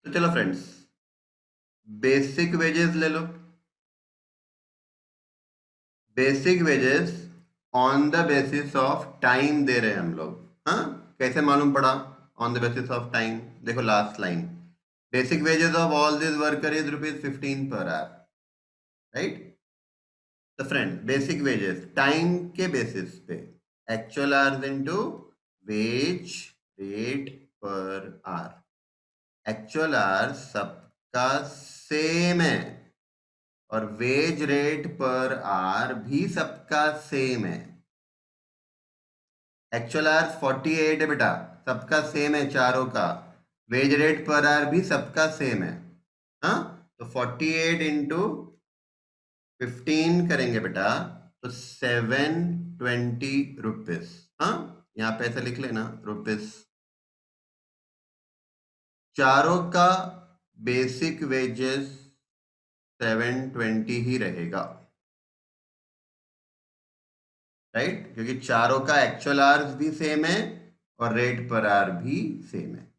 तो चलो फ्रेंड्स, बेसिक वेजेस ले लो। Basic wages on the basis of time दे रहे हैं हम लोग। हाँ, कैसे मालूम पड़ा? On the basis of time, देखो last line, basic wages of all this worker is ₹15 per hour, right. तो फ्रेंड, बेसिक वेजेस टाइम के बेसिस पे, actual hours into wage rate per our. Actual hours सबका same है और veg rate per our भी सबका same है। Actual hours 48 है बेटा, सबका सेम है चारों का। वेज रेट पर आवर भी सबका सेम है। हाँ, तो 48 इंटू 15 करेंगे बेटा, तो 720 रुपीज। हाँ, यहाँ पे ऐसे लिख लेना, रुपीज। चारों का बेसिक वेजेस 720 ही रहेगा, राइट, क्योंकि चारों का एक्चुअल आवर्स भी सेम है और रेट पर आवर भी सेम है।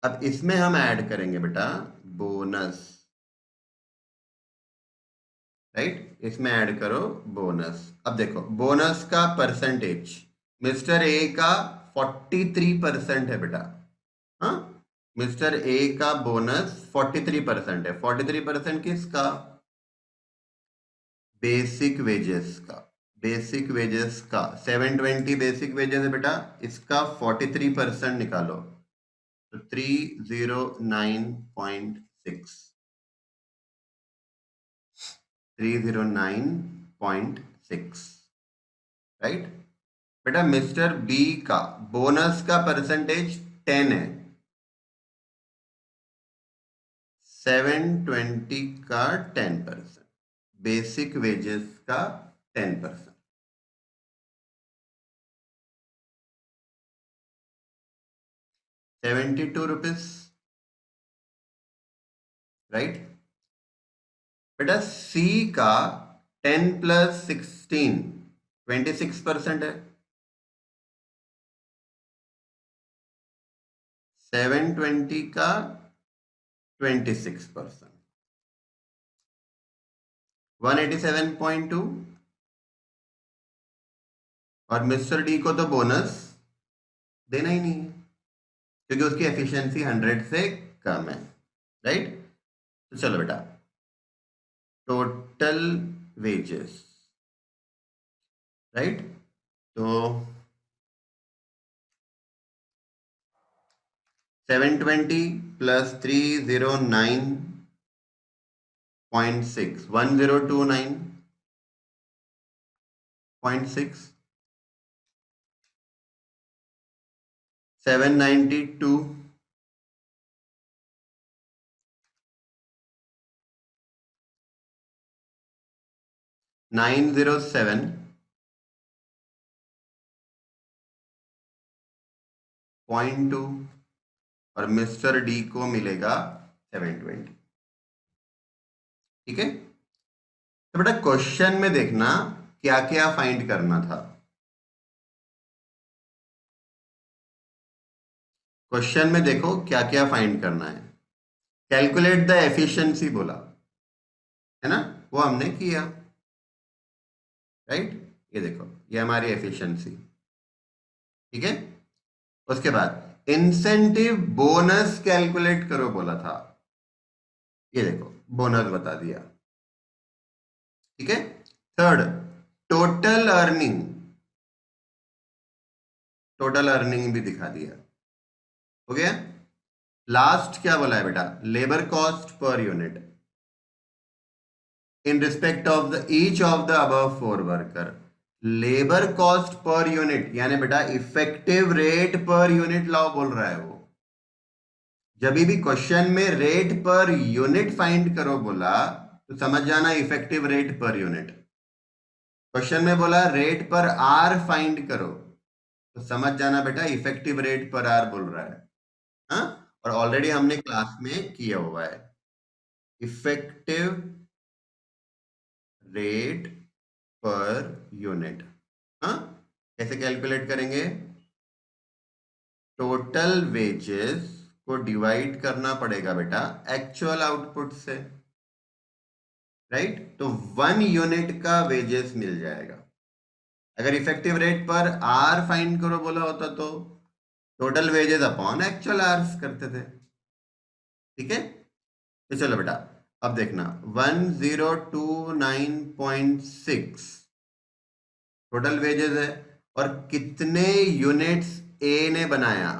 अब इसमें हम ऐड करेंगे बेटा बोनस, राइट, इसमें ऐड करो बोनस। अब देखो बोनस का परसेंटेज, मिस्टर ए का 43% है बेटा। हाँ, मिस्टर ए का बोनस 43% है। 43% किसका? बेसिक वेजेस का। बेसिक वेजेस का 720 बेसिक वेजेस है बेटा, इसका 43% निकालो, तो 309.6, 309.6, राइट बेटा। मिस्टर बी का बोनस का परसेंटेज 10 है, 720 का 10%, बेसिक वेजेस का 10%, 72 रुपीज, राइट बेटा। सी का 10 + 16 26% है, 720 का 26%, 187.2। और मिस्टर डी को तो बोनस देना ही नहीं है, क्योंकि उसकी एफिशिएंसी 100 से कम है, राइट। तो चलो बेटा, टोटल वेजेस, राइट, तो 720 + 309.6, 1029.6, 792, 907.2 और मिस्टर डी को मिलेगा 720। ठीक है, तो बेटा क्वेश्चन में देखना क्या क्या फाइंड करना था। क्वेश्चन में देखो क्या क्या फाइंड करना है। कैलकुलेट द एफिशिएंसी बोला है ना, वो हमने किया, राइट। ये देखो, ये हमारी एफिशिएंसी, ठीक है। उसके बाद इंसेंटिव बोनस कैलकुलेट करो बोला था, ये देखो बोनस बता दिया, ठीक है। Third, total earning, total earning भी दिखा दिया, हो गया। लास्ट क्या बोला है बेटा? Labour cost per unit, in respect of the each of the above four worker. Labour cost per unit यानी बेटा effective rate per unit law बोल रहा है वो। जब भी क्वेश्चन में रेट पर यूनिट फाइंड करो बोला तो समझ जाना effective rate per unit. Question में बोला रेट पर आर फाइंड करो तो समझ जाना बेटा इफेक्टिव रेट पर आर बोल रहा है। हाँ, और ऑलरेडी हमने क्लास में किया हुआ है इफेक्टिव रेट पर यूनिट। हाँ, कैसे कैलकुलेट करेंगे? टोटल वेजेस को डिवाइड करना पड़ेगा बेटा एक्चुअल आउटपुट से, राइट? तो 1 यूनिट का वेजेस मिल जाएगा। अगर effective rate per hour find करो बोला होता तो total wages upon actual hours करते थे। ठीक है, तो चलो बेटा अब देखना 1029.6 टोटल वेजेस है और कितने यूनिट्स ए ने बनाया।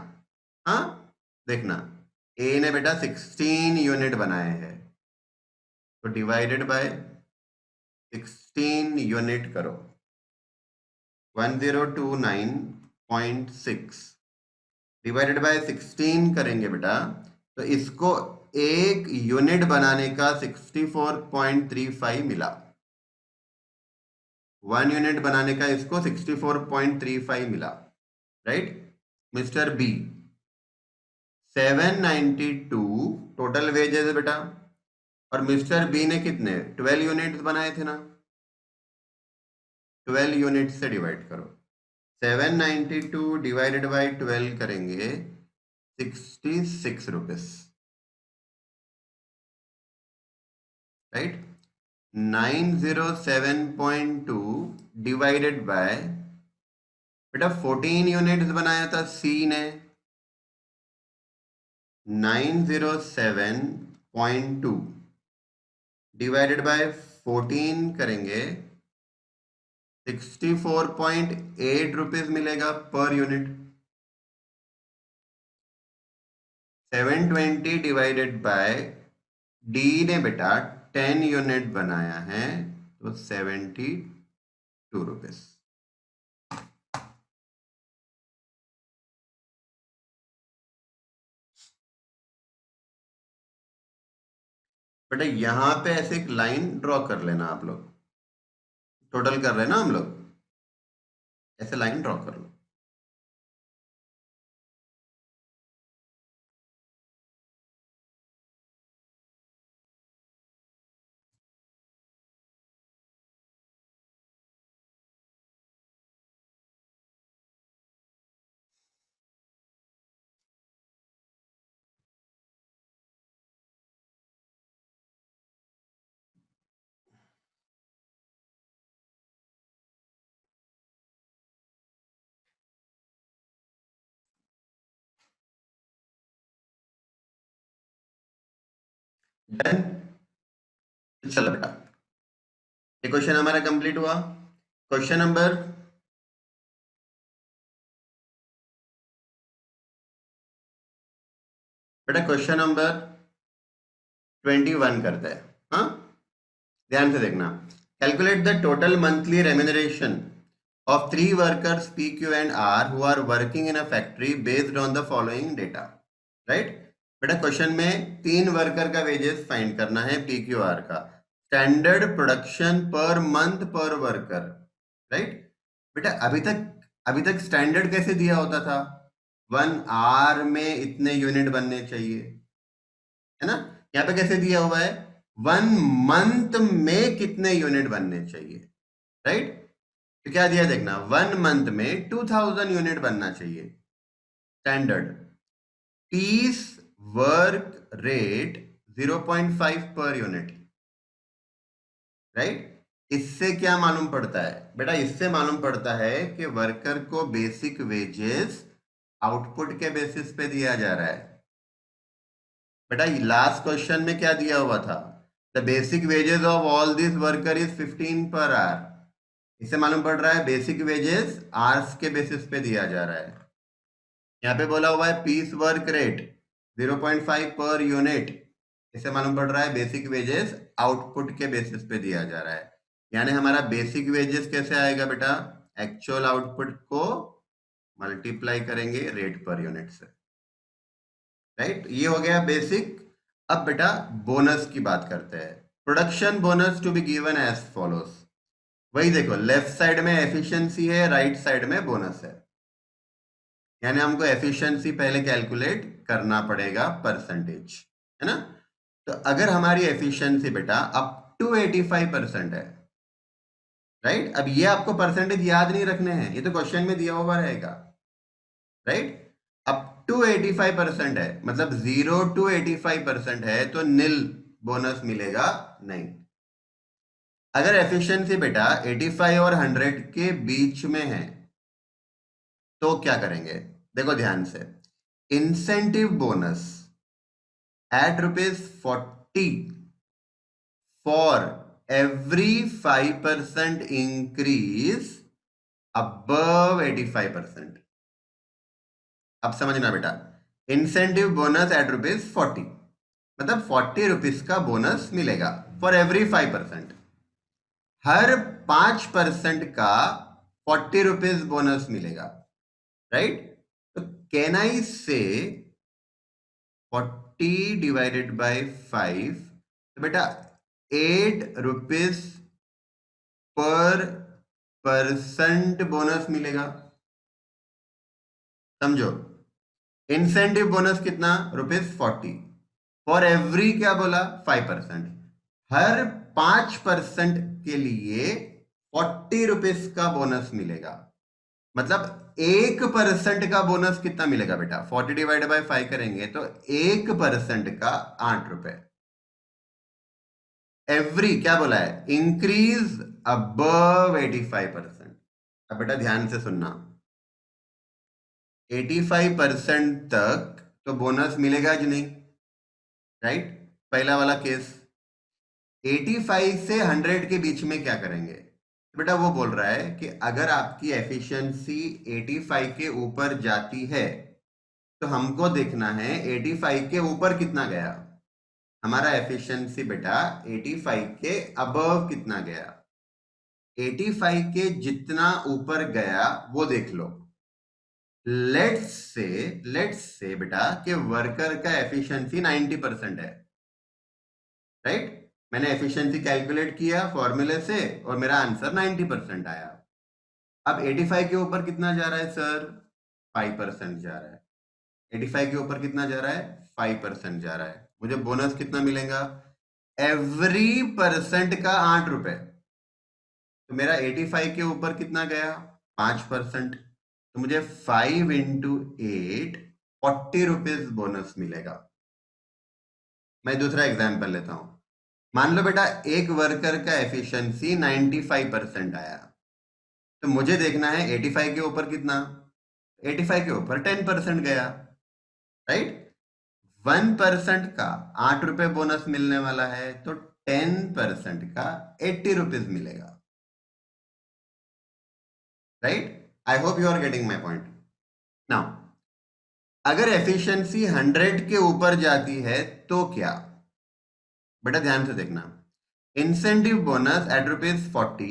हाँ, देखना ए ने बेटा 16 यूनिट बनाए हैं तो डिवाइडेड बाय 16 यूनिट करो। 1029.6 डिवाइडेड बाय 16 करेंगे बेटा तो इसको एक यूनिट बनाने का 64.35 मिला। 1 यूनिट बनाने का इसको 64.35 मिला, right? Mister B 792 total wages है बेटा और मिस्टर बी ने कितने 12 यूनिट्स बनाए थे ना, 12 यूनिट से डिवाइड करो। 792 डिवाइडेड बाई 12 करेंगे 66 रुपीस, राइट? 907.2 डिवाइडेड बाय बेटा 14 यूनिट्स बनाया था सी ने। 907.2 डिवाइडेड बाय 14 करेंगे 64.8 रुपीज मिलेगा per unit. 720 divided by D ने बेटा 10 यूनिट बनाया है तो 72 रुपीज। बेटा यहां पे ऐसे एक लाइन ड्रॉ कर लेना, आप लोग टोटल कर रहे हैं ना हम लोग, ऐसे लाइन ड्रॉ कर लो। डन, चलो बेटा ये क्वेश्चन हमारा कंप्लीट हुआ। क्वेश्चन नंबर बेटा क्वेश्चन नंबर 21 करते हैं। हाँ, ध्यान से देखना। Calculate the total monthly remuneration of 3 workers PQ and R who are working in a factory based on the following data, right? बेटा क्वेश्चन में 3 वर्कर का वेजेस फाइंड करना है PQR का, स्टैंडर्ड प्रोडक्शन पर मंथ पर worker, right? बेटा अभी तक स्टैंडर्ड कैसे दिया होता था? 1 आवर में इतने यूनिट बनने चाहिए, है ना? यहाँ पे कैसे दिया हुआ है 1 मंथ में कितने यूनिट बनने चाहिए, राइट? तो क्या दिया देखना 1 मंथ में 2000 यूनिट बनना चाहिए स्टैंडर्ड। पीस वर्क रेट 0.5 पर यूनिट, राइट? इससे क्या मालूम पड़ता है बेटा? इससे मालूम पड़ता है कि वर्कर को बेसिक वेजेस आउटपुट के बेसिस पे दिया जा रहा है। बेटा लास्ट क्वेश्चन में क्या दिया हुआ था? The basic wages of all this worker is 15 per hour. इससे मालूम पड़ रहा है बेसिक वेजेस आवर्स के बेसिस पे दिया जा रहा है। यहाँ पे बोला हुआ है piece work rate 0.5 per unit, इससे मालूम पड़ रहा है बेसिक वेजेस आउटपुट के बेसिस पे दिया जा रहा है, यानी हमारा बेसिक वेजेस कैसे आएगा बेटा, एक्चुअल आउटपुट को मल्टीप्लाई करेंगे रेट पर यूनिट से, राइट। ये हो गया बेसिक। अब बेटा बोनस की बात करते हैं। Production bonus to be given as follows. वही देखो, लेफ्ट साइड में एफिशिएंसी है, राइट साइड में बोनस है, यानी हमको एफिशिएंसी पहले कैलकुलेट करना पड़ेगा परसेंटेज, है ना। तो अगर हमारी एफिशिएंसी बेटा अप टू 85% है, राइट। अब ये आपको परसेंटेज याद नहीं रखने हैं, ये तो क्वेश्चन में दिया हुआ रहेगा, राइट। अप टू 85% है, मतलब 0 to 85% है तो नील बोनस मिलेगा नहीं। अगर एफिशिएंसी बेटा 85 और 100 के बीच में है तो क्या करेंगे, देखो ध्यान से। Incentive bonus at ₹40 for every 5% increase above 85%। अब समझना बेटा, इंसेंटिव बोनस एट ₹40, मतलब ₹40 का बोनस मिलेगा फॉर एवरी 5%। हर 5% का ₹40 बोनस मिलेगा, राइट। तो कैन आई से 40 डिवाइडेड बाय 5, तो बेटा ₹8 पर परसेंट बोनस मिलेगा, समझो। इंसेंटिव बोनस कितना, ₹40 फॉर एवरी, क्या बोला, 5%। हर 5% के लिए ₹40 का बोनस मिलेगा, मतलब 1% का बोनस कितना मिलेगा बेटा, 40 डिवाइड बाय 5 करेंगे तो 1% का ₹8। एवरी क्या बोला है, इंक्रीज अबव 85%। अब बेटा ध्यान से सुनना, 85% तक तो बोनस मिलेगा जी नहीं, राइट। पहला वाला केस। 85 से 100 के बीच में क्या करेंगे, तो बेटा वो बोल रहा है कि अगर आपकी एफिशिएंसी 85 के ऊपर जाती है तो हमको देखना है 85 के ऊपर कितना गया। हमारा एफिशिएंसी बेटा 85 के अबव कितना गया, 85 के जितना ऊपर गया वो देख लो। लेट्स से बेटा कि वर्कर का एफिशिएंसी 90% है, राइट। मैंने एफिशिएंसी कैलकुलेट किया फॉर्मूले से और मेरा आंसर 90% आया। अब 85 के ऊपर कितना जा रहा है सर, 5% जा रहा है। 85 के ऊपर कितना जा रहा है, 5% जा रहा है। मुझे बोनस कितना मिलेगा, एवरी परसेंट का ₹8। तो मेरा 85 के ऊपर कितना गया, 5%। तो मुझे 5 into 8 ₹40 बोनस मिलेगा। मैं दूसरा एग्जाम्पल लेता हूं। मान लो बेटा एक वर्कर का एफिशिएंसी 95% आया, तो मुझे देखना है 85 के ऊपर कितना, 85 के ऊपर 10% गया, राइट। 1% का ₹8 बोनस मिलने वाला है तो 10% का ₹80 मिलेगा, right. I hope you are getting my point now. अगर एफिशिएंसी 100 के ऊपर जाती है तो क्या, बेटा ध्यान से देखना। Incentive bonus at ₹40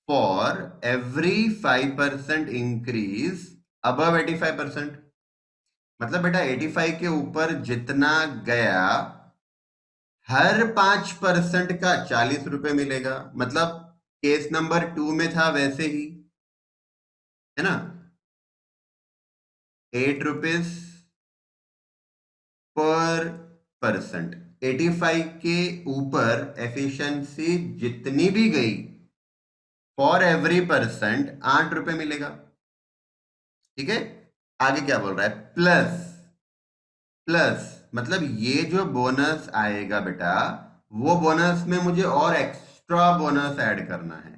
for every 5% increase above 85%। मतलब बेटा 85 के ऊपर जितना गया हर 5% का ₹40 मिलेगा, मतलब केस नंबर 2 में था वैसे ही, है ना। ₹8 पर परसेंट, 85 के ऊपर एफिशिएंसी जितनी भी गई फॉर एवरी परसेंट ₹8 मिलेगा, ठीक है। आगे क्या बोल रहा है, प्लस प्लस, मतलब ये जो बोनस आएगा बेटा वो बोनस में मुझे और एक्स्ट्रा बोनस ऐड करना है,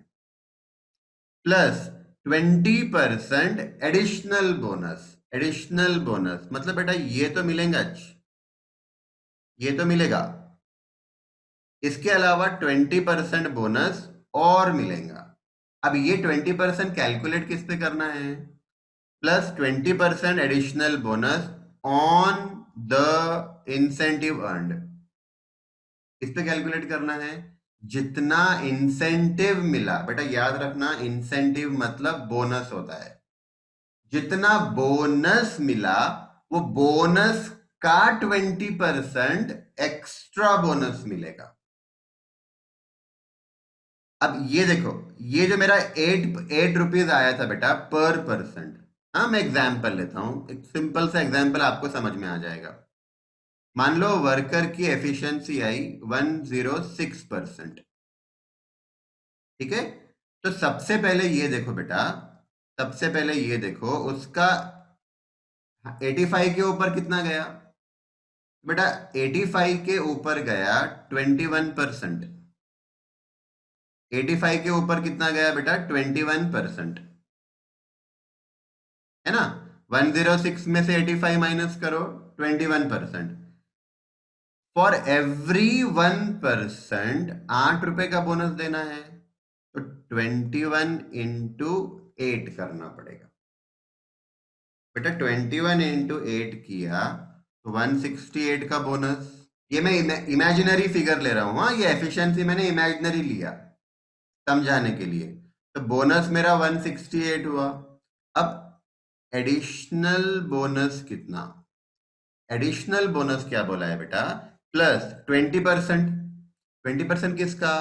plus 20% additional bonus. Additional bonus मतलब बेटा ये तो मिलेगा, ये तो मिलेगा, इसके अलावा 20% बोनस और मिलेगा। अब ये 20% कैलकुलेट किस पे करना है, plus 20% additional bonus on the incentive earned. इस पे कैलकुलेट करना है। जितना इंसेंटिव मिला, बेटा याद रखना, इंसेंटिव मतलब बोनस होता है। जितना बोनस मिला वो बोनस का 20% एक्स्ट्रा बोनस मिलेगा। अब ये देखो, ये जो मेरा 8 रुपीज आया था बेटा पर परसेंट। हाँ, मैं एग्जाम्पल लेता हूं, एक सिंपल सा एग्जाम्पल आपको समझ में आ जाएगा। मान लो वर्कर की एफिशिएंसी आई 106%। ठीक है, तो सबसे पहले ये देखो बेटा, सबसे पहले ये देखो उसका 85 के ऊपर कितना गया। बेटा 85 के ऊपर गया 21%। 85 के ऊपर कितना गया बेटा, 21%, है ना। 106 में से 85 माइनस करो, 21%। फॉर एवरी 1% 8 रुपए का बोनस देना है, तो 21 × 8 करना पड़ेगा। बेटा 21 × 8 किया तो 168 का बोनस। ये मैं इमेजिनरी फिगर ले रहा हूं, हाँ, ये एफिशिएंसी मैंने इमेजिनरी लिया समझाने के लिए। तो बोनस मेरा 168 हुआ। अब एडिशनल बोनस कितना, एडिशनल बोनस क्या बोला है बेटा, प्लस 20%। 20% किसका,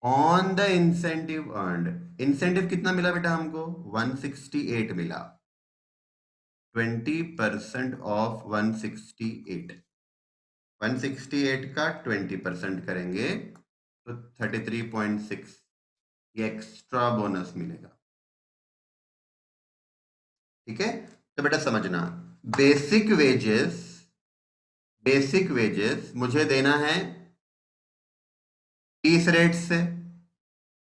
on the incentive earned. Incentive कितना मिला बेटा हमको, 168 मिला। 20% ऑफ 168, 168 का 20% करेंगे तो 33.6, ये एक्स्ट्रा बोनस मिलेगा। ठीक है, तो बेटा समझना, बेसिक वेजेस, बेसिक वेजेस मुझे देना है 30 रेट से,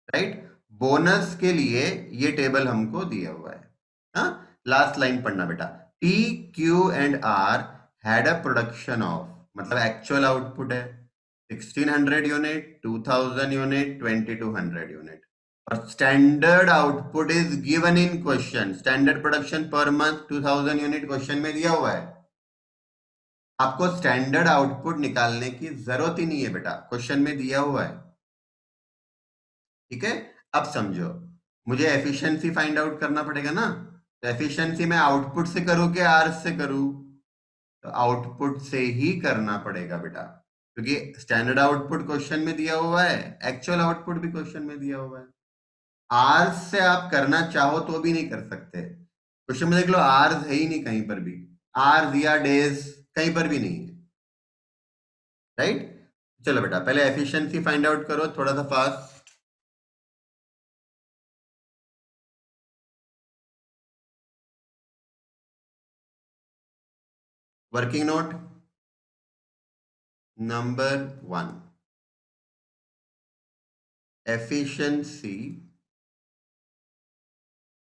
राइट। बोनस के लिए ये टेबल हमको दिया हुआ है। हाँ, लास्ट लाइन पढ़ना बेटा, P Q and R had a production of, मतलब एक्चुअल आउटपुट है 1600 यूनिट, 2000 यूनिट, 2200 यूनिट। और standard output is given in question, standard production per month 2000 unit question में दिया हुआ है। आपको स्टैंडर्ड आउटपुट निकालने की जरूरत ही नहीं है बेटा, क्वेश्चन में दिया हुआ है। ठीक है, अब समझो, मुझे एफिशिएंसी फाइंड आउट करना पड़ेगा ना। तो एफिशिएंसी मैं आउटपुट से करूं कि आर से करूं, तो आउटपुट से ही करना पड़ेगा बेटा, क्योंकि स्टैंडर्ड आउटपुट क्वेश्चन में दिया हुआ है, एक्चुअल आउटपुट भी क्वेश्चन में दिया हुआ है। आर से आप करना चाहो तो भी नहीं कर सकते, क्वेश्चन में देख लो आर्स है ही नहीं कहीं पर भी, आर्स या डेज कहीं पर भी नहीं है, राइट। चलो बेटा पहले एफिशिएंसी फाइंड आउट करो थोड़ा सा fast. Working note number 1, efficiency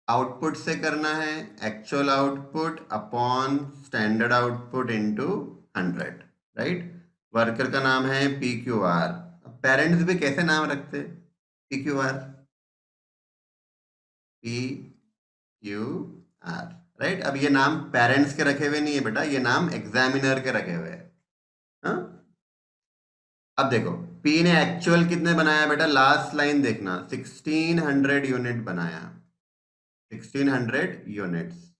output से करना है, actual output upon standard output into 100, right. Worker का नाम है पी क्यू आर, पेरेंट्स भी कैसे नाम रखते, P Q R, P Q R, right. अब ये नाम पेरेंट्स के रखे हुए नहीं है बेटा, ये नाम एग्जामिनर के रखे हुए हैं। हाँ? अब देखो पी ने एक्चुअल कितने बनाया बेटा, लास्ट लाइन देखना, 1600 यूनिट बनाया, 1600 यूनिट्स।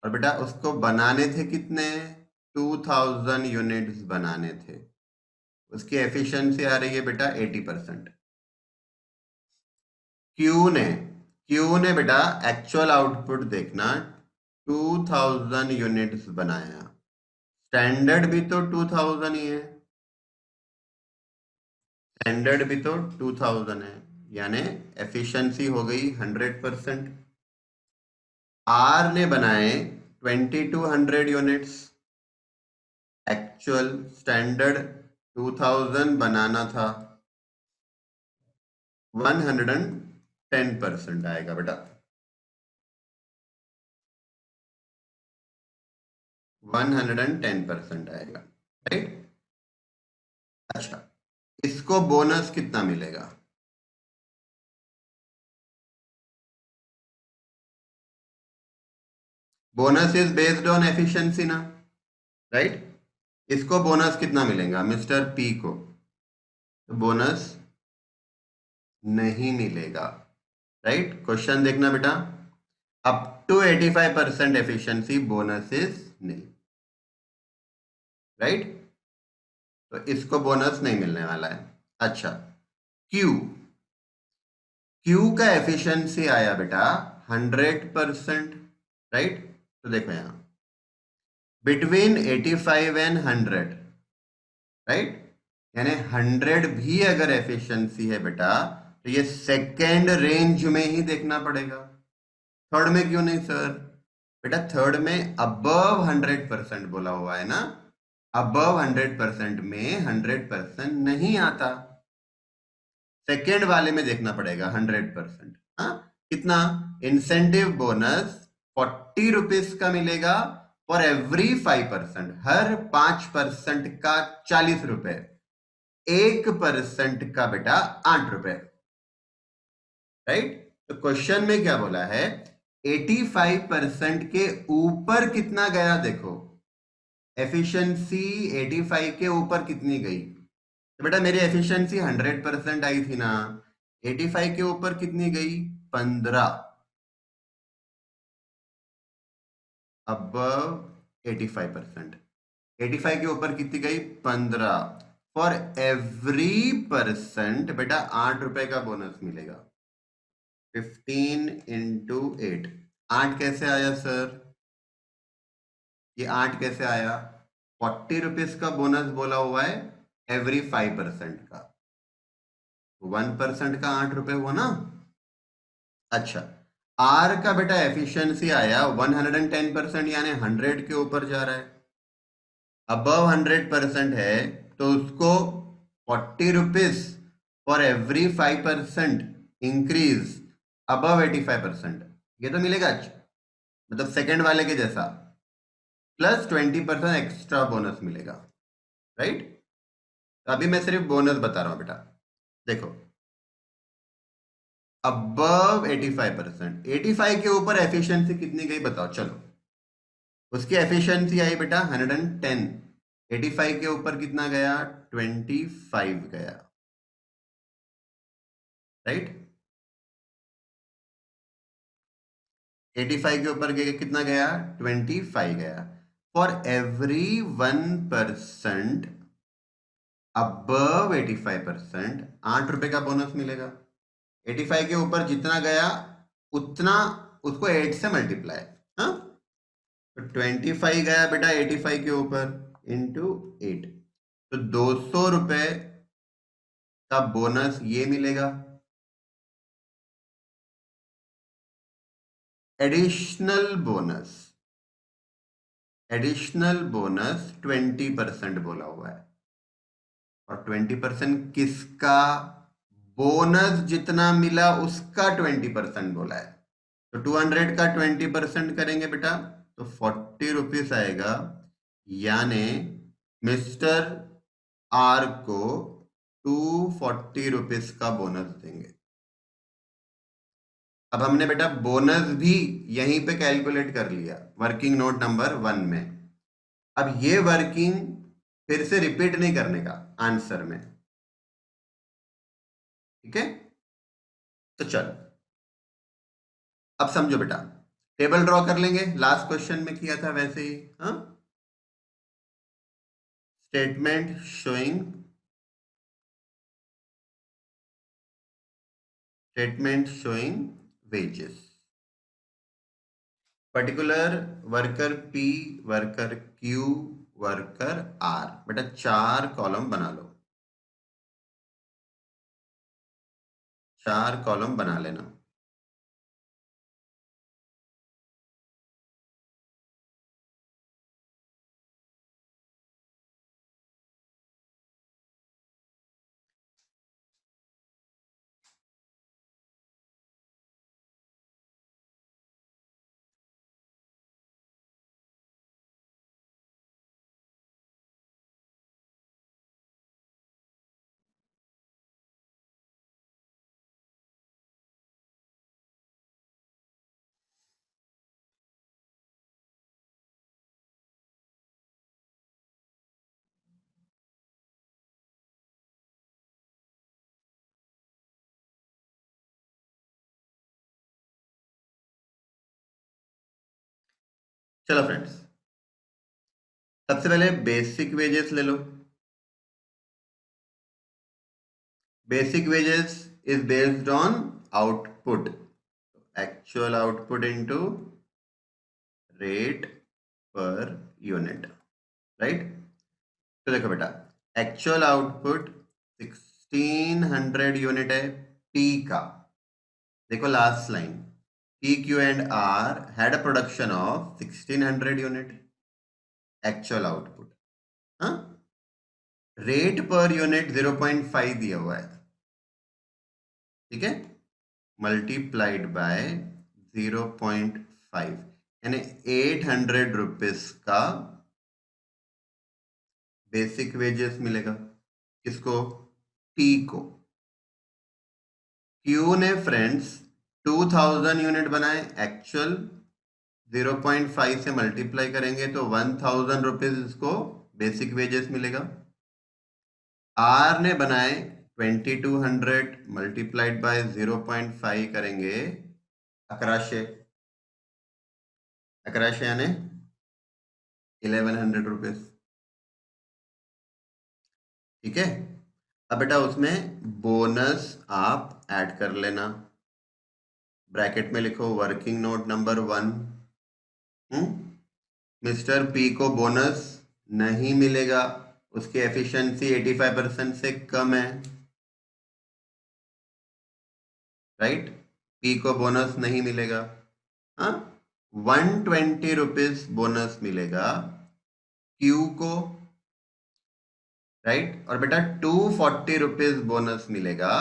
और बेटा उसको बनाने थे कितने, 2000 यूनिट्स बनाने थे। उसकी एफिशिएंसी आ रही है बेटा 80%। क्यू ने बेटा एक्चुअल आउटपुट देखना, 2000 यूनिट्स बनाया, स्टैंडर्ड भी तो 2000 ही है, स्टैंडर्ड भी तो 2000 है, यानी एफिशिएंसी हो गई 100%। आर ने बनाए 2200 यूनिट्स, एक्चुअल स्टैंडर्ड 2000 बनाना था, 110% आएगा बेटा, 110% आएगा, राइट। अच्छा, इसको बोनस कितना मिलेगा, bonus is based on efficiency ना, राइट। इसको बोनस कितना मिलेगा मिस्टर पी को? तो बोनस नहीं मिलेगा। राइट, क्वेश्चन देखना बेटा। Up to 85% efficiency bonus is nil. Right, तो इसको बोनस नहीं मिलने वाला है। अच्छा, क्यू। क्यू का एफिशिएंसी आया बेटा 100%। राइट, तो देखो यहां बिटवीन 85 एंड 100। राइट, यानी 100 भी अगर एफिशिएंसी है बेटा, तो ये सेकेंड रेंज में ही देखना पड़ेगा। थर्ड में क्यों नहीं सर? बेटा थर्ड में अबव 100% बोला हुआ है ना। अबव 100% में 100% नहीं आता। सेकेंड वाले में देखना पड़ेगा 100%। हाँ, कितना? इंसेंटिव बोनस 40 रुपीज का मिलेगा फॉर एवरी 5%। हर 5% का 40 रुपए। 1% का बेटा 8 रुपए। राइट, तो क्वेश्चन में क्या बोला है? 85% के ऊपर कितना गया देखो। एफिशिएंसी 85 के ऊपर कितनी गई? तो बेटा मेरी एफिशिएंसी 100% आई थी ना। 85 के ऊपर कितनी गई? 15। अबव 85%। 85 के ऊपर कितनी गई? 15। फॉर एवरी परसेंट बेटा 8 रुपए का बोनस मिलेगा। 15 × 8। 8 कैसे आया सर? ये 8 कैसे आया? 40 रुपीज का बोनस बोला हुआ है एवरी 5% का। 1% का 8 रुपए हुआ ना। अच्छा, आर का बेटा एफिशिएंसी आया 110%, यानी 100 के ऊपर जा रहा है। अबव 100% है तो उसको 40 rupees for every 5% increase above 85%, ये तो मिलेगा। मतलब सेकंड वाले के जैसा, प्लस 20% एक्स्ट्रा बोनस मिलेगा। राइट, तो अभी मैं सिर्फ बोनस बता रहा हूं बेटा। देखो, अबव 85%, 85 के ऊपर एफिशिएंसी कितनी गई बताओ चलो। उसकी एफिशिएंसी आई बेटा 110। 85 के ऊपर कितना गया? 25 गया। राइट, 85 के ऊपर कितना गया? 25 गया। फॉर एवरी 1% अबव 85%, 8 रुपए का बोनस मिलेगा। 85 के ऊपर जितना गया उतना उसको 8 से मल्टीप्लाई। हाँ, तो 25 गया बेटा 85 के ऊपर इंटू 8, तो 200 रुपए का बोनस ये मिलेगा। एडिशनल बोनस, एडिशनल बोनस 20% बोला हुआ है। और 20% किसका? बोनस जितना मिला उसका 20% बोला है। तो 200 का 20% करेंगे बेटा तो 40 रुपीज आएगा। यानी मिस्टर आर को 240 रुपीज का बोनस देंगे। अब हमने बेटा बोनस भी यहीं पे कैलकुलेट कर लिया वर्किंग नोट नंबर 1 में। अब ये वर्किंग फिर से रिपीट नहीं करने का आंसर में। ठीक है, तो चलो अब समझो बेटा। टेबल ड्रॉ कर लेंगे, लास्ट क्वेश्चन में किया था वैसे ही। हाँ, statement showing, statement showing wages, particular worker P, worker Q, worker R. बेटा 4 कॉलम बना लो, 4 कॉलम बना लेना। चलो फ्रेंड्स, सबसे पहले बेसिक वेजेस ले लो। Basic wages is based on output, actual output into rate per unit, right. तो देखो बेटा, एक्चुअल आउटपुट 1600 यूनिट है पी का। देखो last line, P Q and R had a production of 1600 unit actual output. हाँ, rate per unit 0.5 दिया हुआ है, ठीक है, मल्टीप्लाइड बाय 0.5 यानी 800 रुपीज का बेसिक वेजेस मिलेगा। किसको? टी को। क्यू ने फ्रेंड्स 2000 यूनिट बनाए, एक्चुअल 0.5 से मल्टीप्लाई करेंगे तो 1000 रुपीज इसको बेसिक वेजेस मिलेगा। आर ने बनाए 2200 मल्टीप्लाइड बाय 0.5 करेंगे 1100, 1100 यानी 1100 रुपीज, ठीक है। अब बेटा उसमें बोनस आप ऐड कर लेना, ब्रैकेट में लिखो working note number 1। Mister P को बोनस नहीं मिलेगा, उसकी एफिशिएंसी 85% से कम है, राइट। पी को बोनस नहीं मिलेगा। हाँ, 120 रुपीज बोनस मिलेगा क्यू को, राइट। और बेटा 240 रुपीज बोनस मिलेगा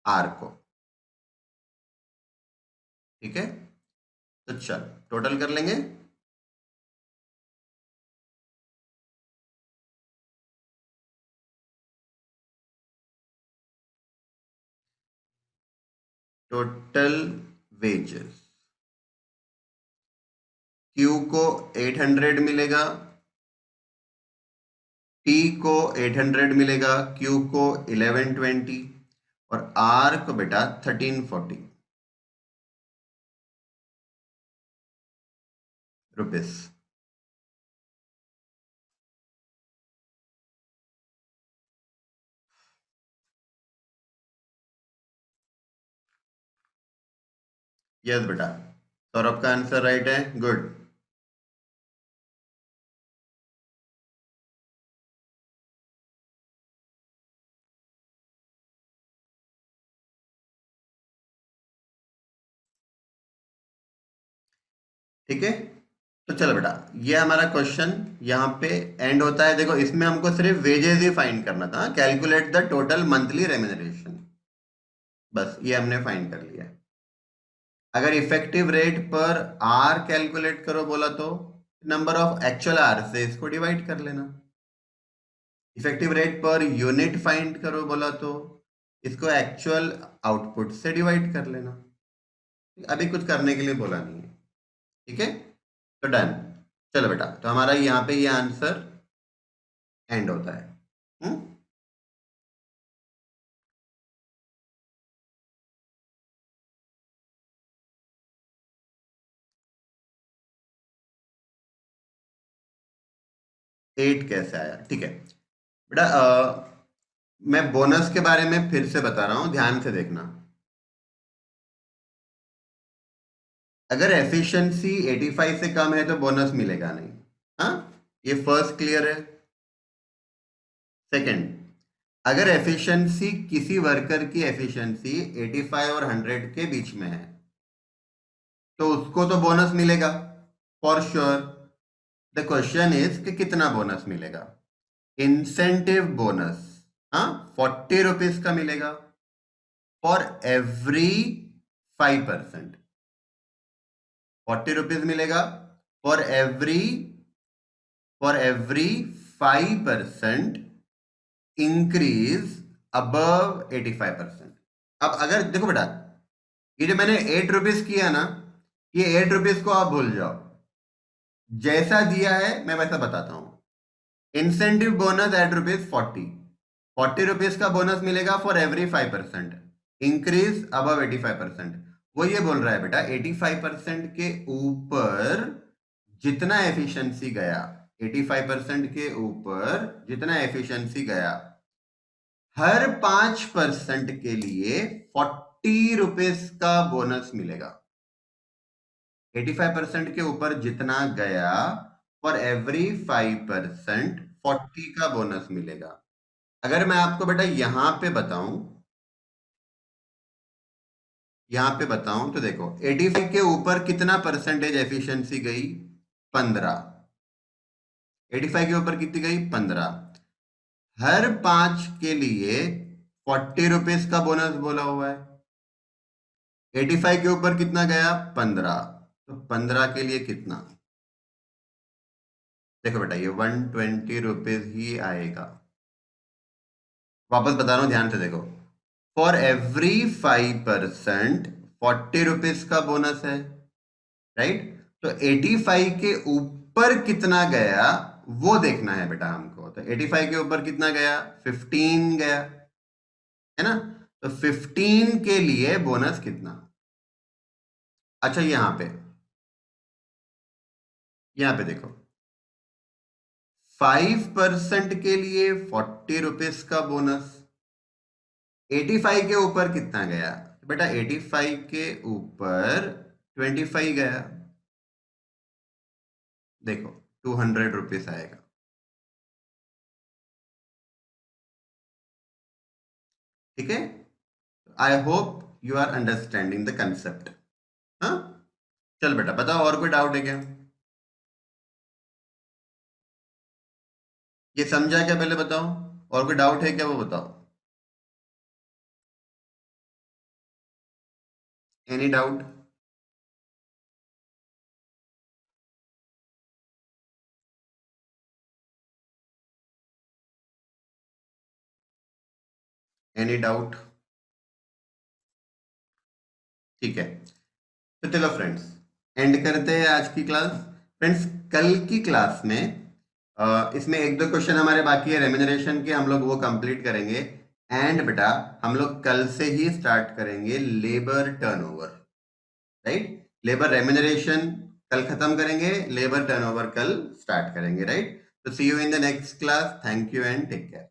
आर को, ठीक है। तो चल टोटल कर लेंगे। टोटल वेजेस, क्यू को 800 मिलेगा, टी को 800 मिलेगा, क्यू को 1120 और आर को बेटा 1340 रुपीस। यस बेटा, सौरभ का आंसर राइट है, गुड। ठीक है, तो चलो बेटा, ये हमारा क्वेश्चन यहाँ पे एंड होता है। देखो इसमें हमको सिर्फ वेजेस ही फाइंड करना था, calculate the total monthly remuneration, बस ये हमने फाइंड कर लिया। अगर effective rate per are calculate करो बोला तो नंबर ऑफ एक्चुअल आर से इसको डिवाइड कर लेना। Effective rate per unit find करो बोला तो इसको एक्चुअल आउटपुट से डिवाइड कर लेना। अभी कुछ करने के लिए बोला नहीं है, ठीक है। तो डन। चलो बेटा, तो हमारा यहाँ पे ये आंसर एंड होता है। 8 कैसे आया, ठीक है बेटा। मैं बोनस के बारे में फिर से बता रहा हूं, ध्यान से देखना। अगर एफिशिएंसी 85 से कम है तो बोनस मिलेगा नहीं। हाँ, ये फर्स्ट क्लियर है। सेकंड, अगर एफिशिएंसी किसी वर्कर की एफिशिएंसी 85 और 100 के बीच में है तो उसको तो बोनस मिलेगा for sure. The question is कि कितना बोनस मिलेगा। इंसेंटिव बोनस, हाँ, 40 रुपीज का मिलेगा फॉर एवरी 5%। 40 रुपीज मिलेगा फॉर एवरी 5% इंक्रीज अबव 85%। अब अगर देखो बेटा, ये जो मैंने 8 रुपीज किया ना, ये 8 रुपीज को आप भूल जाओ, जैसा दिया है मैं वैसा बताता हूं। Incentive bonus at rupees 40 rupees का बोनस मिलेगा फॉर एवरी 5%, इंक्रीज अबव 85%। वो ये बोल रहा है बेटा 85% के ऊपर जितना एफिशिएंसी गया, 85% के ऊपर जितना एफिशिएंसी गया, हर 5% के लिए 40 रुपीज का बोनस मिलेगा। 85% के ऊपर जितना गया, फॉर एवरी 5% 40 का बोनस मिलेगा। अगर मैं आपको बेटा यहां पे बताऊं तो देखो 85 के ऊपर कितना परसेंटेज एफिशिएंसी गई, 15। 85 के ऊपर कितनी गई, 15। हर 5 के लिए 40 रुपीज का बोनस बोला हुआ है। 85 के ऊपर कितना गया, 15। तो 15 के लिए कितना, देखो बेटा ये 120 रुपीज ही आएगा। वापस बता रहा हूं, ध्यान से देखो। फॉर एवरी 5% 40 रुपीज का बोनस है, राइट। तो 85 के ऊपर कितना गया वो देखना है बेटा हमको। तो 85 के ऊपर कितना गया, 15 गया, है ना। तो 15 के लिए बोनस कितना। अच्छा यहां पे देखो 5% के लिए 40 रुपीज का बोनस। 85 के ऊपर कितना गया, तो बेटा 85 के ऊपर 25 गया, देखो 200 रुपीज आएगा। ठीक है, I hope you are understanding the concept. हाँ, चल बेटा बताओ, और कोई डाउट है क्या। ये समझा क्या, पहले बताओ। और कोई डाउट है क्या, वो बताओ। Any doubt. Any doubt. ठीक है, तो चलो फ्रेंड्स एंड करते हैं आज की क्लास। फ्रेंड्स कल की क्लास में इसमें एक दो क्वेश्चन हमारे बाकी है रेम्यूनरेशन के, हम लोग वो कंप्लीट करेंगे। एंड बेटा हम लोग कल से ही स्टार्ट करेंगे labour turnover, right. Labour remuneration कल खत्म करेंगे, लेबर टर्नओवर कल स्टार्ट करेंगे, राइट। तो see you in the next class, thank you and take care.